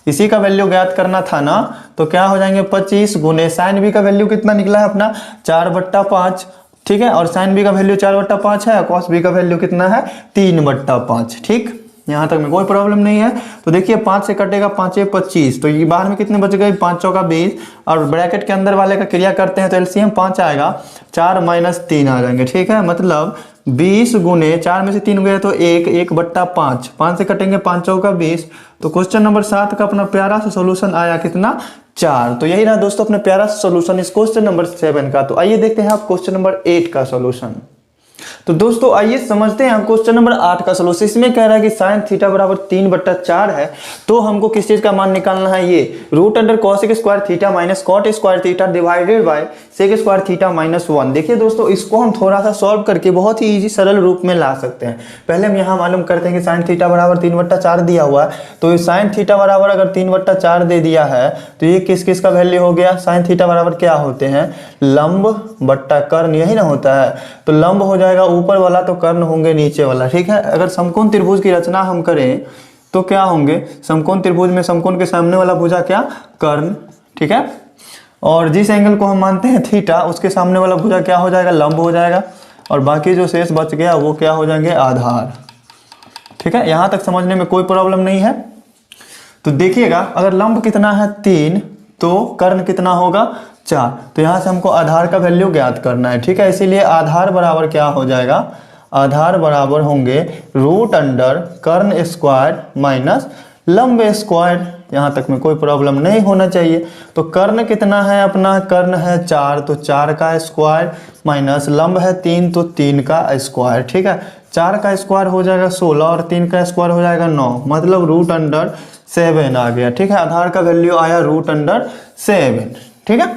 इसी का वैल्यू ज्ञात करना था ना। तो क्या हो जाएंगे, 25 गुने साइन बी का वैल्यू कितना निकला है अपना 4/5, ठीक है, और साइन बी का वैल्यू 4/5 है, कॉस बी का वैल्यू कितना है 3/5, ठीक। यहाँ तक में कोई प्रॉब्लम नहीं है। तो देखिए 5 से कटेगा 5 25, तो ये बाहर में कितने बच गए, 5 चौका 20, और ब्रैकेट के अंदर वाले का क्रिया करते हैं तो एलसीएम 5 आएगा, 4 - 3 आ जाएंगे, ठीक है। मतलब 20 गुने 4 में से 3 गए तो 1/5, 5 से कटेंगे 5 चौका 20। तो क्वेश्चन नंबर 7 का अपना प्यारा सा सोल्यूशन आया कितना, 4। तो यही रहा दोस्तों अपना प्यारा सा सोल्यूशन इस क्वेश्चन नंबर 7 का। तो आइए देखते हैं आप क्वेश्चन नंबर 8 का सोल्यूशन। तो दोस्तों आइए समझते हैं क्वेश्चन नंबर 8 का सोल्यूशन। इसमें कह रहा है कि साइन थीटा बराबर 3/4 है, तो हमको किस चीज का मान निकालना है, ये root under cosec square theta minus cot square theta divided by sec square theta -1। देखिए दोस्तों इसको हम थोड़ा सा सॉल्व करके बहुत ही इजी सरल रूप में ला सकते हैं। पहले हम यहाँ मालूम करते हैं कि साइन थीटा बराबर 3/4 दिया हुआ है, तो साइन थीटा बराबर अगर 3/4 दे दिया है तो ये किस किस का वैल्यू हो गया, साइन थीटा बराबर क्या होते हैं, लंब बट्टा कर्ण, यही ना होता है। तो लंब हो जाएगा ऊपर वाला, तो कर्ण होंगे नीचे वाला, ठीक है। अगर समकोण त्रिभुज की रचना हम करें तो क्या होंगे, समकोण त्रिभुज में समकोण के सामने वाला भुजा क्या, कर्ण, ठीक है। और जिस एंगल को हम मानते हैं थीटा, उसके सामने वाला भुजा क्या हो जाएगा, लंब हो जाएगा, और बाकी जो शेष बच गया वो क्या हो जाएंगे, आधार, ठीक है। यहां तक समझने में कोई प्रॉब्लम नहीं है। तो देखिएगा अगर लंब कितना है 3, तो कर्ण कितना होगा 4, तो यहां से हमको आधार का वैल्यू ज्ञात करना है, ठीक है। इसीलिए आधार बराबर क्या हो जाएगा, आधार बराबर होंगे रूट अंडर कर्ण स्क्वायर माइनस लंब स्क्वायर। यहां तक में कोई प्रॉब्लम नहीं होना चाहिए। तो कर्ण कितना है अपना, कर्ण है 4, तो 4 का स्क्वायर माइनस लंब है 3, तो 3 का स्क्वायर, ठीक है। 4 का स्क्वायर हो जाएगा 16 और 3 का स्क्वायर हो जाएगा 9, मतलब रूट अंडर 7 आ गया, ठीक है। आधार का वैल्यू आया रूट अंडर 7, ठीक है।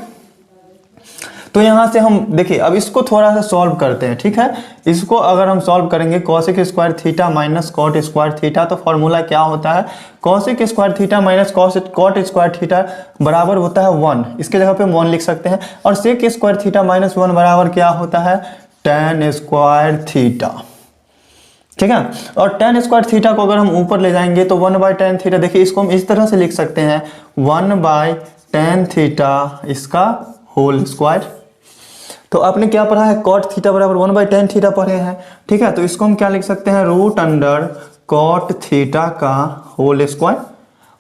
तो यहां से हम देखिए अब इसको थोड़ा सा सॉल्व करते हैं, ठीक है। इसको अगर हम सॉल्व करेंगे cosec square theta minus cot square theta, तो फॉर्मूला क्या होता है, cosec square theta minus cot square theta बराबर होता है 1, इसके जगह पे 1 लिख सकते हैं। और सेक स्क्वायर थीटा -1 बराबर क्या होता है, tan स्क्वायर थीटा, ठीक है। और tan स्क्वायर थीटा को अगर हम ऊपर ले जाएंगे तो 1/tan थीटा, देखिए इसको हम इस तरह से लिख सकते हैं 1/tan थीटा इसका होल स्क्वायर। तो आपने क्या पढ़ा है, कॉट थीटा बराबर 1/tan थीटा पढ़े हैं, ठीक है। तो इसको हम क्या लिख सकते हैं, रूट अंडर कॉट थीटा का होल स्क्वायर।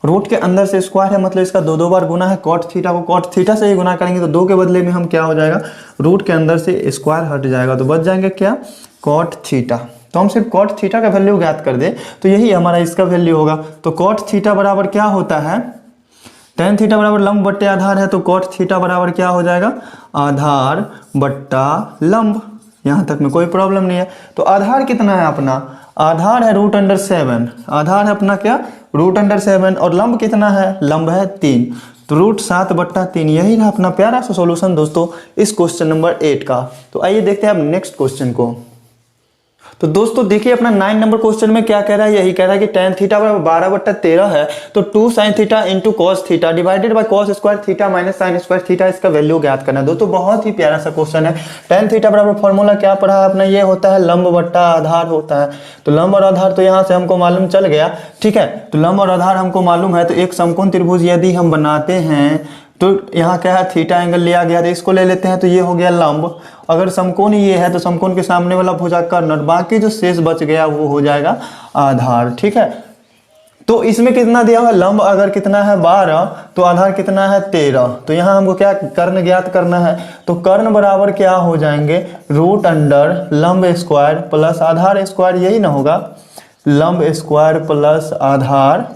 रूट के अंदर से स्क्वायर है, मतलब इसका 2 बार गुना है। कॉट थीटा को कॉट थीटा से ही गुना करेंगे तो 2 के बदले में हम क्या हो जाएगा, रूट के अंदर से स्क्वायर हट जाएगा, तो बच जाएंगे क्या, कॉट थीटा। तो हम सिर्फ कॉट थीटा का वैल्यू ज्ञात कर दे तो यही हमारा इसका वैल्यू होगा। तो कॉट थीटा बराबर क्या होता है, tan थीटा बराबर लंब बट्टे आधार है, तो कॉट थीटा बराबर क्या हो जाएगा, आधार बट्टा लंब। यहां तक में कोई प्रॉब्लम नहीं है। तो आधार कितना है अपना, आधार है रूट अंडर 7, आधार है अपना क्या, रूट अंडर 7, और लंब कितना है, लंब है 3, तो रूट 7/3। यही रहा अपना प्यारा सा सॉल्यूशन दोस्तों इस क्वेश्चन नंबर 8 का। तो आइए देखते हैं अब नेक्स्ट क्वेश्चन को। तो दोस्तों देखिए अपना 9 नंबर क्वेश्चन में क्या कह रहा है, यही कह रहा है कि tan थीटा बराबर 12/13 है, तो 2 sin theta into cos theta divided by cos square theta minus sine square theta, इसका वैल्यू ज्ञात करना है। दोस्तों बहुत ही प्यारा सा क्वेश्चन है। tan थीटा बराबर फॉर्मूला क्या पढ़ा है अपना, ये होता है लंब बट्टा आधार होता है। तो लंब और आधार तो यहाँ से हमको मालूम चल गया, ठीक है। तो लंब और आधार हमको मालूम है, तो एक समकोण त्रिभुज यदि हम बनाते हैं तो यहाँ क्या है, थीटा एंगल लिया गया, तो इसको ले लेते हैं, तो ये हो गया लंब। अगर समकोण ये है तो समकोण के सामने वाला भुजा कर्ण, और बाकी जो शेष बच गया वो हो जाएगा आधार, ठीक है। तो इसमें कितना दिया हुआ, लंब अगर कितना है 12, तो आधार कितना है 13। तो यहाँ हमको क्या कर्ण ज्ञात करना है, तो कर्ण बराबर क्या हो जाएंगे, रूट अंडर लंब स्क्वायर प्लस आधार स्क्वायर, यही ना होगा, लंब स्क्वायर प्लस आधार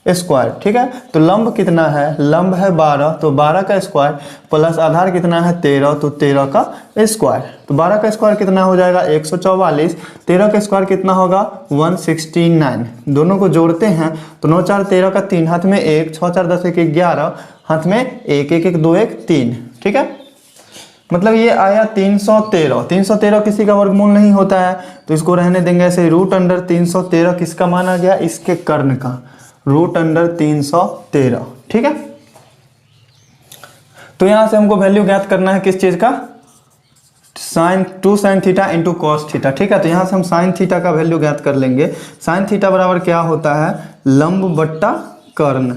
स्क्वायर, ठीक है। तो लंब कितना है, लंब है 12, तो 12 का स्क्वायर प्लस आधार कितना है 13, तो 13 का स्क्वायर। तो 12 का स्क्वायर कितना हो जाएगा 144, 13 का स्क्वायर कितना होगा 169। दोनों को जोड़ते हैं तो 9 4 13 का 3, हाथ में 1, 6 4 10 1 11, हाथ में 1 1 1 2 1 3, ठीक है। मतलब ये आया 313। 313 किसी का वर्गमूल नहीं होता है, तो इसको रहने देंगे ऐसे। रूट अंडर 313 किसका माना गया, इसके कर्ण का, रूट अंडर 313, ठीक है। तो यहाँ से हमको वैल्यू ज्ञात करना है किस चीज़ का, two sine theta into cos theta. ठीक है, तो यहाँ से हम साइन थीटा का वैल्यू ज्ञात कर लेंगे। साइन थीटा बराबर क्या होता है, लंब बट्टा कर्ण।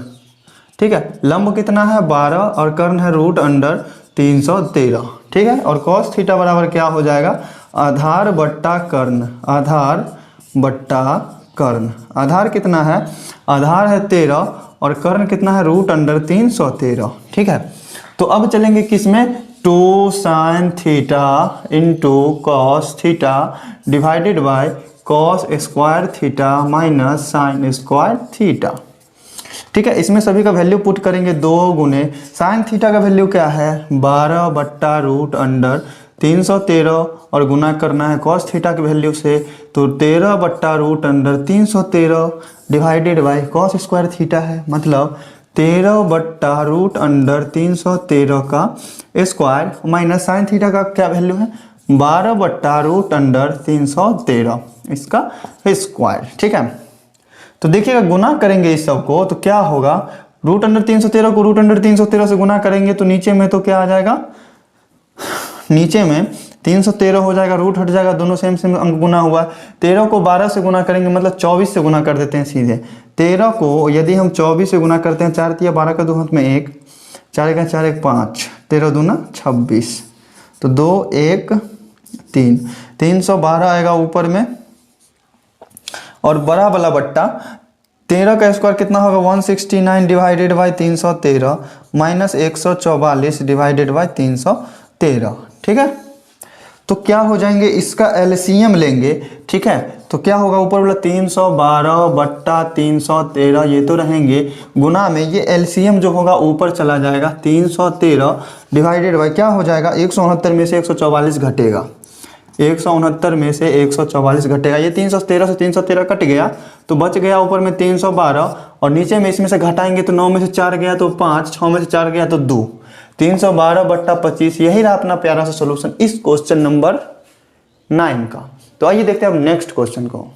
ठीक है, लंब कितना है 12 और कर्ण है √√313। ठीक है, और कॉस थीटा बराबर क्या हो जाएगा, आधार बट्टा कर्ण। आधार बट्टा कर्ण, आधार कितना है, आधार है 13 और कर्ण कितना है √313। ठीक है, तो अब चलेंगे किसमें, 2 sign theta into cos theta divided by cos square theta minus sine square theta. ठीक है, इसमें सभी का वैल्यू पुट करेंगे 2 गुने साइन थीटा का वैल्यू क्या है 12 बट्टा √313 और गुना करना है कॉस थीटा की वैल्यू से, तो 13 बट्टा √313 divided by cos square theta है, मतलब 13 बट्टा √313 का स्क्वायर माइनस साइन थीटा का क्या वैल्यू है 12 बट्टा √313 इसका स्क्वायर। ठीक है, तो देखिएगा गुना करेंगे इस सब को तो क्या होगा, √313 को √313 से गुना करेंगे तो नीचे में तो क्या आ जाएगा, नीचे में 313 हो जाएगा, रूट हट जाएगा, दोनों सेम सेम अंक गुना हुआ। 13 को 12 से गुना करेंगे मतलब 24 से गुना कर देते हैं सीधे। 13 को यदि हम 24 से गुना करते हैं, 4 तिया 12 का 2 हाथ में 1, 4 का 4 1 5, 13 दूना 26, तो 2 1 3, 312 आएगा ऊपर में, और बड़ा वाला बट्टा 13 का स्क्वायर कितना होगा 169 divided by 313 minus 144 divided by 313। ठीक है, तो क्या हो जाएंगे, इसका एलसीएम लेंगे। ठीक है, तो क्या होगा, ऊपर वाला 312 बट्टा 313 ये तो रहेंगे, गुना में ये एलसीएम जो होगा ऊपर चला जाएगा, 313 डिवाइडेड बाई क्या हो जाएगा, 169 में से 144 घटेगा, 169 में से 144 घटेगा, ये 313 से 313 कट गया तो बच गया ऊपर में 312, और नीचे में इसमें से घटाएंगे तो 9 में से 4 गया तो 5, 6 में से 4 गया तो 2, 312 बट्टा 25। यही रहा अपना प्यारा सा सोल्यूशन इस क्वेश्चन नंबर 9 का। तो आइए देखते हैं अब नेक्स्ट क्वेश्चन को।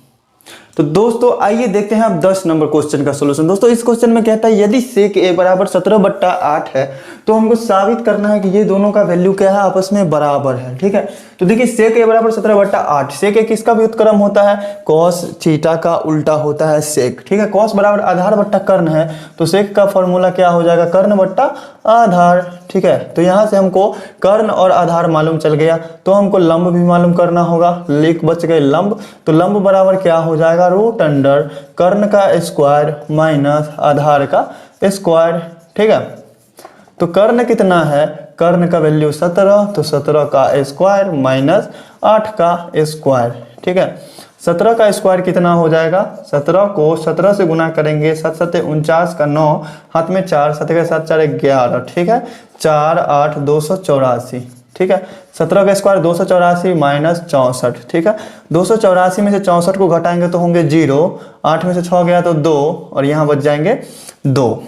तो दोस्तों आइए देखते हैं अब 10 नंबर क्वेश्चन का सोल्यूशन। दोस्तों इस क्वेश्चन में कहता है यदि सेक ए बराबर 17 बट्टा 8 है तो हमको साबित करना है कि ये दोनों का वैल्यू क्या है, आपस में बराबर है। ठीक है, तो देखिए सेक ए बराबर 17 बट्टा 8, सेक ए किसका व्युत्क्रम होता है, कॉस थीटा का उल्टा होता है सेक। ठीक है, कॉस बराबर आधार बट्टा कर्ण है, तो सेक का फॉर्मूला क्या हो जाएगा, कर्ण बट्टा आधार। ठीक है, तो यहाँ से हमको कर्ण और आधार मालूम चल गया, तो हमको लंब भी मालूम करना होगा, लिख बच गए लंब, तो लंब बराबर क्या हो जाएगा, √अंडर कर्ण का स्क्वायर माइनस आधार का स्क्वायर। ठीक है, तो कर्ण कितना है, कर्ण का वैल्यू 17, तो 17 का स्क्वायर माइनस 8 का स्क्वायर। ठीक है, 17 का स्क्वायर कितना हो जाएगा, 17 को 17 से गुना करेंगे, 7 7 49 का 9, हाथ में 4, 7 के 7 4 11। ठीक है, 4 8 284। ठीक है, 17 का स्क्वायर 284 माइनस 64। ठीक है, 284 में से 64 को घटाएंगे तो होंगे 0, 8 में से 6 गया तो 2, और यहाँ बच जाएंगे 2।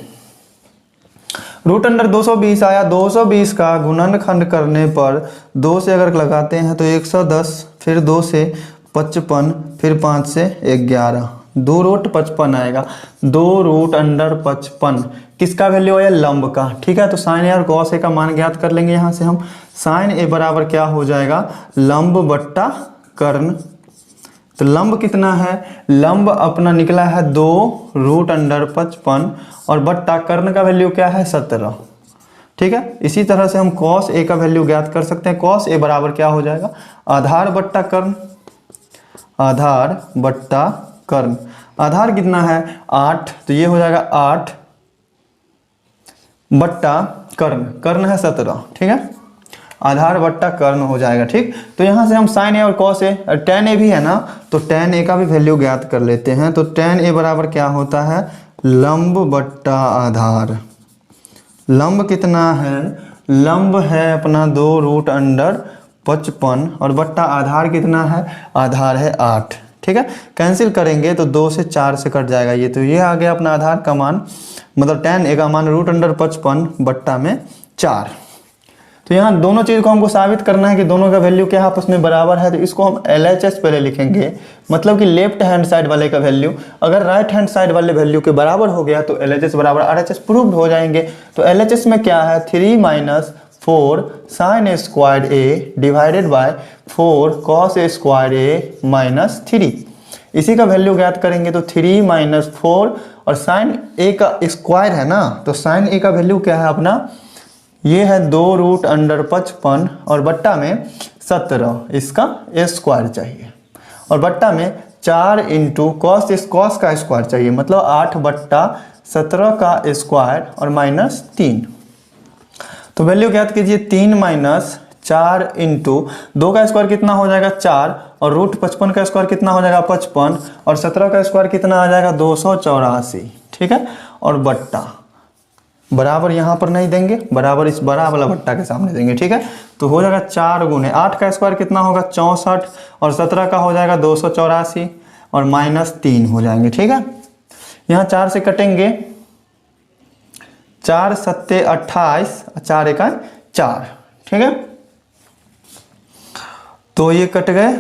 √अंडर 220 आया, 220 का गुणनखंड करने पर 2 से अगर लगाते हैं तो 110, फिर 2 से 55, फिर 5 से 11, 2√55 आएगा। 2√55 किसका वैल्यू है, लंब का। ठीक है, तो साइन ए और कॉस ए का मान ज्ञात कर लेंगे। यहाँ से हम साइन ए बराबर क्या हो जाएगा, लंब बट्टा कर्ण। तो लंब कितना है, लंब अपना निकला है 2√55 और बट्टा कर्ण का वैल्यू क्या है 17। ठीक है, इसी तरह से हम कॉस ए का वैल्यू ज्ञात कर सकते हैं। कॉस ए बराबर क्या हो जाएगा, आधार बट्टा कर्ण, आधार बट्टा कर्ण। आधार कितना है 8, तो ये हो जाएगा 8 बट्टा कर्ण, कर्ण है 17। ठीक है, आधार बट्टा कर्ण हो जाएगा। ठीक, तो यहाँ से हम साइन ए और कॉस ए, tan ए भी है ना, तो tan ए का भी वैल्यू ज्ञात कर लेते हैं। तो tan ए बराबर क्या होता है, लंब बट्टा आधार। लंब कितना है, लंब है अपना 2√55 और बट्टा आधार कितना है, आधार है 8। ठीक है, कैंसिल करेंगे तो 2 से 4 से कट जाएगा ये, तो ये आ गया अपना आधार का मान, मतलब tan ए का मान √55 बट्टा में 4। तो यहाँ दोनों चीज़ को हमको साबित करना है कि दोनों का वैल्यू क्या आपस में बराबर है। तो इसको हम LHS पहले लिखेंगे, मतलब कि लेफ्ट हैंड साइड वाले का वैल्यू अगर राइट हैंड साइड वाले वैल्यू के बराबर हो गया तो LHS बराबर RHS प्रूव्ड हो जाएंगे। तो LHS में क्या है 3 - 4 sin square A divided by 4 cos square A minus 3। इसी का वैल्यू ज्ञात करेंगे तो 3 - 4 और sin A का स्क्वायर है ना, तो sin A का वैल्यू क्या है अपना, ये है 2√55 और बट्टा में 17, इसका स्क्वायर चाहिए और बट्टा में 4 इंटू कॉस का स्क्वायर चाहिए, मतलब 8/17 का स्क्वायर और माइनस 3। तो वैल्यू ज्ञात कीजिए 3 - 4 इंटू 2 का स्क्वायर कितना हो जाएगा 4 और √55 का स्क्वायर कितना हो जाएगा 55 और 17 का स्क्वायर कितना आ जाएगा 284। ठीक है, और बट्टा बराबर यहाँ पर नहीं देंगे, बराबर इस बड़ा वाला भट्टा के सामने देंगे। ठीक है, तो हो जाएगा 4 गुने 8 का स्क्वायर कितना होगा 64 और 17 का हो जाएगा 284 और माइनस 3 हो जाएंगे। ठीक है, यहाँ 4 से कटेंगे, 4 × 7 = 28, 4 × 1 = 4। ठीक है, तो ये कट गए।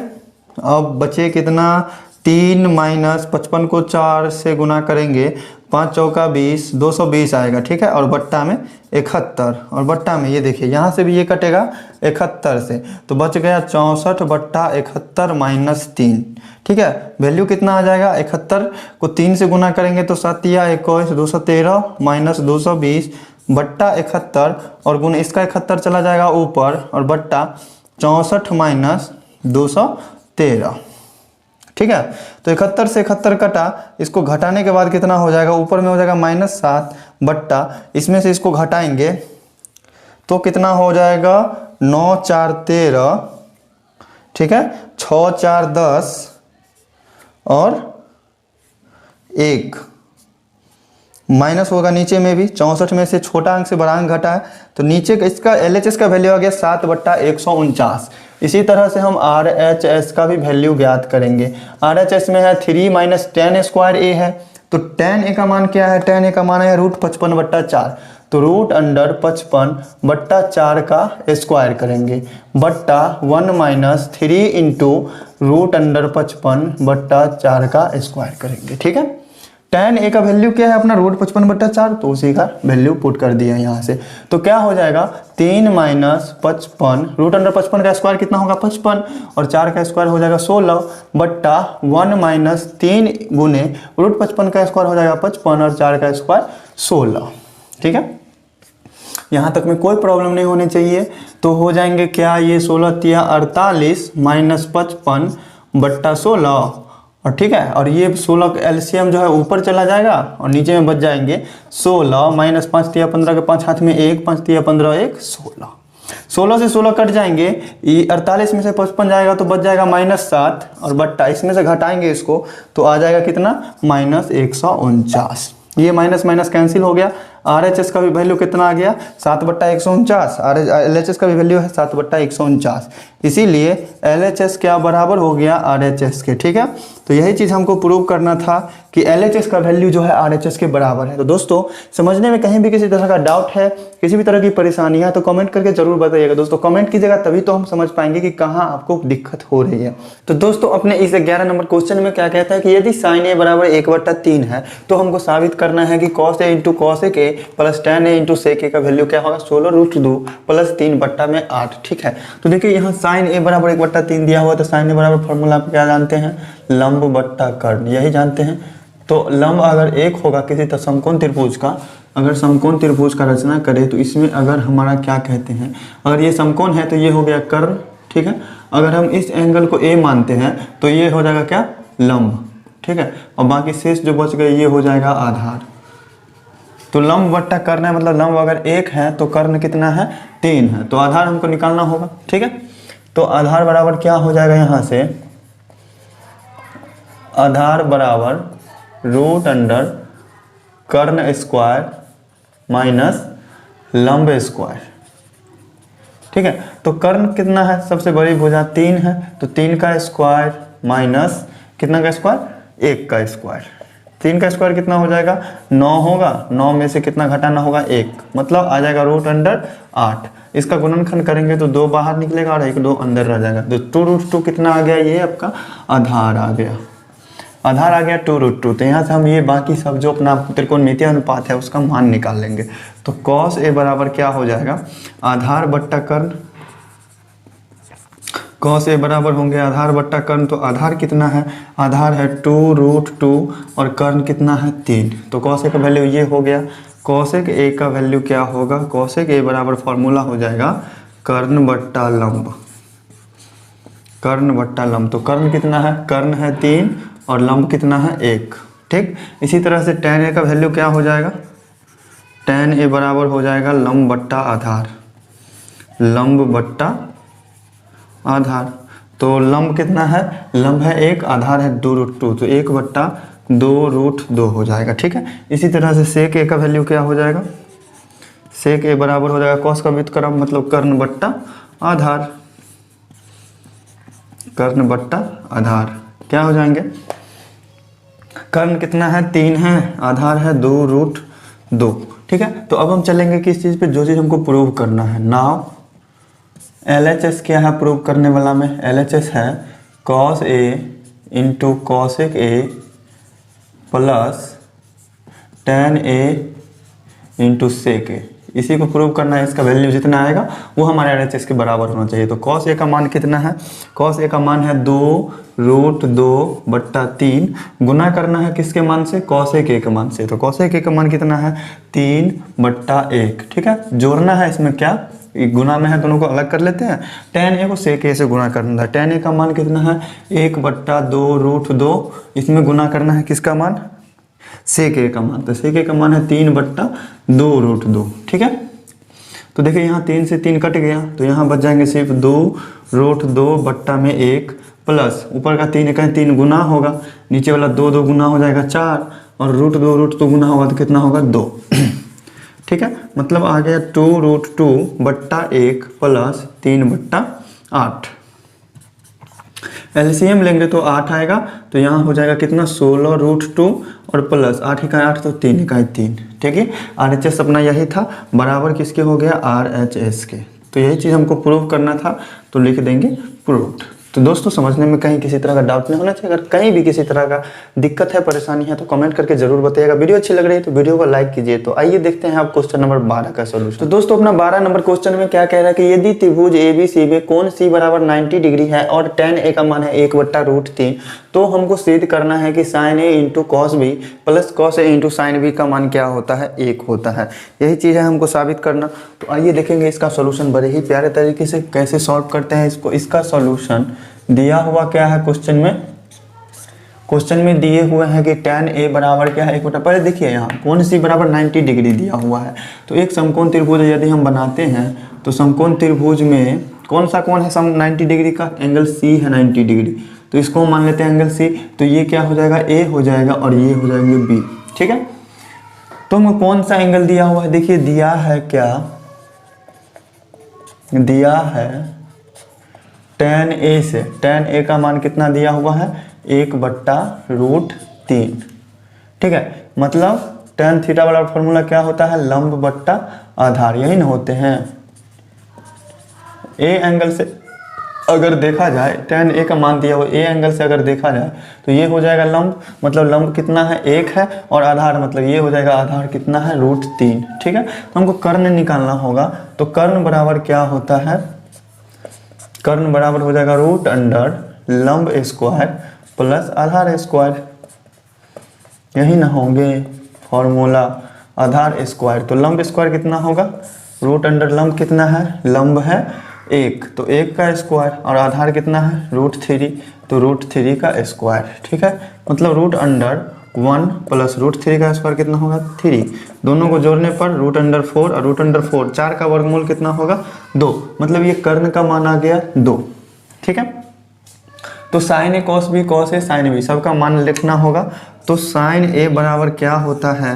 अब बचे कितना 3 - 55 को 4 से गुना करेंगे, 5 चौका 20, 220 आएगा। ठीक है, और बट्टा में 71 और बट्टा में ये देखिए यहाँ से भी ये कटेगा 71 से, तो बच गया 64/71 माइनस 3। ठीक है, वैल्यू कितना आ जाएगा 71 को 3 से गुना करेंगे तो 7 या 21 213 माइनस 220 बट्टा 71 और गुण इसका 71 चला जाएगा ऊपर और बट्टा 64 माइनस 213। ठीक है, तो 71 से 71 कटा, इसको घटाने के बाद कितना हो जाएगा, ऊपर में हो जाएगा -7 बट्टा, इसमें से इसको घटाएंगे तो कितना हो जाएगा 9 × 4 = 13। ठीक है, 6 × 4 = 10 और 1 माइनस होगा नीचे में भी, 64 में से छोटा अंक से बड़ा अंक घटा है तो नीचे का इसका LHS का वैल्यू आ गया 7/149। इसी तरह से हम RHS का भी वैल्यू ज्ञात करेंगे। RHS में है 3 - 10 स्क्वायर A है, तो tan A का मान क्या है, tan A का मान है √55/4, तो √55/4 का स्क्वायर करेंगे बट्टा 1 - 3 इंटू √55/4 का स्क्वायर करेंगे। ठीक है, tan A का वैल्यू क्या है अपना √55/4, तो उसी का वैल्यू पुट कर दिया यहाँ से। तो क्या हो जाएगा 3 - 55 √55 का स्क्वायर कितना होगा 55 और 4 का स्क्वायर हो जाएगा 16 बट्टा 1 - 3 गुने √55 का स्क्वायर हो जाएगा 55 और 4 का स्क्वायर 16। ठीक है, यहाँ तक में कोई प्रॉब्लम नहीं होनी चाहिए। तो हो जाएंगे क्या, ये 16 × 3 = 48 माइनस 55 बट्टा 16 और ठीक है, और ये 16 का LCM जो है ऊपर चला जाएगा और नीचे में बच जाएंगे 16 माइनस 5 × 15 के 5 हाथ में 1, 5 × 15 1 16। 16 से 16 कट जाएंगे, ये 48 में से 55 जाएगा तो बच जाएगा -7 और बट्टा इसमें से घटाएंगे इसको तो आ जाएगा कितना -149। ये माइनस माइनस कैंसिल हो गया। RHS का भी वैल्यू कितना आ गया 7/149, LHS का भी वैल्यू है 7/149, इसीलिए LHS क्या बराबर हो गया RHS के। ठीक है, तो यही चीज़ हमको प्रूव करना था कि LHS का वैल्यू जो है RHS के बराबर है। तो दोस्तों समझने में कहीं भी किसी तरह का डाउट है, किसी भी तरह की परेशानी है तो कमेंट करके जरूर बताइएगा। दोस्तों कमेंट कीजिएगा तभी तो हम समझ पाएंगे कि कहाँ आपको दिक्कत हो रही है। तो दोस्तों अपने इस 11 नंबर क्वेश्चन में क्या कहता है कि यदि sin A बराबर 1/3 है तो हमको साबित करना है कि cos A × cos A plus tan A × sec A का वैल्यू क्या होगा 16√2 प्लस 3/8। ठीक है, तो देखिए यहाँ sin A बराबर 1/3 दिया हुआ, तो sin A बराबर फॉर्मूला आप क्या जानते हैं, लंब बट्टा कर्ण, यही जानते हैं। तो लंब अगर 1 होगा किसी समकोण त्रिभुज का, अगर समकोण त्रिभुज का रचना करें तो इसमें अगर हमारा क्या कहते हैं, अगर ये समकोण है तो ये हो गया कर्ण। ठीक है, अगर हम इस एंगल को A मानते हैं तो ये हो जाएगा क्या लंब। ठीक है, और बाकी शेष जो बच गए ये हो जाएगा आधार। तो लंब बट्टा कर्ण है, मतलब लंब अगर 1 है तो कर्ण कितना है 3 है, तो आधार हमको निकालना होगा। ठीक है, तो आधार बराबर क्या हो जाएगा, यहाँ से आधार बराबर √अंडर कर्ण स्क्वायर माइनस लंब स्क्वायर। ठीक है, तो कर्ण कितना है, सबसे बड़ी भुजा 3 है, तो 3 का स्क्वायर माइनस कितना का स्क्वायर 1 का स्क्वायर। 3 का स्क्वायर कितना हो जाएगा 9 होगा, 9 में से कितना घटाना होगा 1, मतलब आ जाएगा रूट अंडर 8। इसका गुणनखंड करेंगे तो 2 बाहर निकलेगा और 1 2 अंदर रह जाएगा। तो 2√2 कितना आ गया, ये आपका आधार आ गया, आधार आ गया 2√2। तो यहाँ से हम ये बाकी सब जो अपना त्रिकोणमितीय अनुपात है उसका मान निकाल लेंगे। तो cos a बराबर क्या हो जाएगा, आधार बट्टा कर्ण, cos a बराबर होंगे आधार बट्टा कर्ण। तो आधार कितना है, आधार है 2√2 और कर्ण कितना है 3। तो cos a का वैल्यू ये हो गया। cosec a का वैल्यू क्या होगा, cosec a बराबर फॉर्मूला हो जाएगा कर्ण बट्टा लंब, कर्ण बट्टा लंब। तो कर्ण कितना है, कर्ण है 3 और लंब कितना है 1। ठीक, इसी तरह से tan a का वैल्यू क्या हो जाएगा, tan a बराबर हो जाएगा लंब बट्टा आधार, लंब बट्टा आधार। तो लंब कितना है, लंब है 1, आधार है 2√2, तो 1 बट्टा 2√2 हो जाएगा। ठीक है, इसी तरह से sec a का वैल्यू क्या हो जाएगा, sec a बराबर हो जाएगा cos का व्युत्क्रम मतलब कर्ण बट्टा आधार, कर्ण बट्टा आधार। क्या हो जाएंगे, कर्ण कितना है 3 है, आधार है 2√2। ठीक है, तो अब हम चलेंगे किस चीज़ पे, जो चीज़ हमको प्रूव करना है। नाउ LHS क्या है प्रूव करने वाला में, LHS है cos a into cosec a plus tan a into sec a। इसी को प्रूव करना है, इसका वैल्यू जितना आएगा वो हमारे LHS के बराबर होना चाहिए। तो cos a का मान कितना है, cos a का मान है 2√2 बट्टा 3, गुना करना है किसके मान से, cosec a के मान से। तो cosec a का मान कितना है 3 बट्टा 1। ठीक है, जोड़ना है इसमें क्या, गुना में है, दोनों को अलग कर लेते हैं। tan a को sec a से गुना करना है, tan a का मान कितना है 1 बट्टा 2√2, इसमें गुना करना है किसका मान, sec a का मान। तो sec a का मान है 3 बट्टा 2√2। ठीक है, तो देखिए यहाँ 3 से 3 कट गया, तो यहाँ बच जाएंगे सिर्फ 2√2 बट्टा में 1 प्लस ऊपर का 3 का 3 गुना होगा, नीचे वाला 2 2 गुना हो जाएगा 4 और √2 गुना होगा तो कितना होगा 2। ठीक है, मतलब आ गया 2√2 बट्टा 1 प्लस 3 बट्टा 8। एलसीएम लेंगे तो 8 आएगा, तो यहाँ हो जाएगा कितना 16√2 और प्लस 8 इकाई 8 तो 3 इकाई 3। ठीक है, RHS अपना यही था, बराबर किसके हो गया RHS के। तो यही चीज़ हमको प्रूव करना था, तो लिख देंगे प्रूव्ड। तो दोस्तों समझने में कहीं किसी तरह का डाउट नहीं होना चाहिए। अगर कहीं भी किसी तरह का दिक्कत है, परेशानी है तो कमेंट करके जरूर बताइएगा। वीडियो अच्छी लग रही है तो वीडियो को लाइक कीजिए। तो आइए देखते हैं आप क्वेश्चन नंबर 12 का सोल्यूशन। तो दोस्तों अपना 12 नंबर क्वेश्चन में क्या कह रहा है कि यदि त्रिभुज ABC में कोण C बराबर 90 डिग्री है और tan A का मान है 1/√3, तो हमको सिद्ध करना है कि sin A into cos B plus cos A into sin B का मान क्या होता है, 1 होता है। यही चीज़ है हमको साबित करना। तो आइए देखेंगे इसका सोल्यूशन बड़े ही प्यारे तरीके से कैसे सॉल्व करते हैं इसको। इसका सोल्यूशन दिया हुआ क्या है क्वेश्चन में, क्वेश्चन में दिए हुए हैं कि tan A बराबर क्या है 1/, पहले देखिए यहाँ कोण C बराबर 90 डिग्री दिया हुआ है। तो एक समकोण त्रिभुज यदि हम बनाते हैं तो समकोण त्रिभुज में कौन सा कोण है 90 डिग्री का, एंगल C है 90 डिग्री। तो इसको मान लेते हैं एंगल C। तो ये क्या हो जाएगा A हो जाएगा और ये हो जाएंगे B। ठीक है, तो हमें कौन सा एंगल दिया हुआ है, देखिए दिया है क्या, दिया है tan A से, tan A का मान कितना दिया हुआ है 1/√3। ठीक है, मतलब tan थीटा वाला फॉर्मूला क्या होता है, लंब बट्टा आधार, यही ना होते हैं। A एंगल से अगर देखा जाए, tan A का मान दिया हुआ A एंगल से अगर देखा जाए तो ये हो जाएगा लंब, मतलब लंब कितना है 1 है, और आधार मतलब ये हो जाएगा आधार कितना है √3। ठीक है, तो हमको कर्ण निकालना होगा। तो कर्ण बराबर क्या होता है, कर्ण बराबर हो जाएगा √ लंब स्क्वायर प्लस आधार स्क्वायर, यही ना होंगे फॉर्मूला आधार स्क्वायर। तो लंब स्क्वायर कितना होगा, √ लंब कितना है, लंब है 1, तो 1 का स्क्वायर और आधार कितना है √3, तो √3 का स्क्वायर। ठीक है, मतलब √1 प्लस √3 का स्क्वायर कितना होगा 3, दोनों को जोड़ने पर √4 और √4, 4 का वर्गमूल कितना होगा 2, मतलब ये कर्ण का मान आ गया 2। ठीक है, तो sin A cos B cos A sin B सबका मान लिखना होगा। तो sin A बराबर क्या होता है,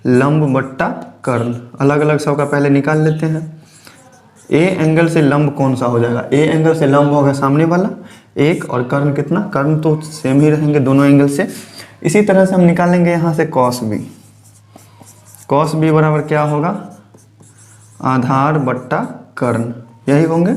लंब बट्टा कर्ण, अलग अलग सबका पहले निकाल लेते हैं। A एंगल से लंब कौन सा हो जाएगा, A एंगल से लंब होगा सामने वाला 1, और कर्ण कितना, कर्ण तो सेम ही रहेंगे दोनों एंगल से। इसी तरह से हम निकालेंगे यहाँ से कॉस बी। कॉस बी बराबर क्या होगा, आधार बट्टा कर्ण, यही होंगे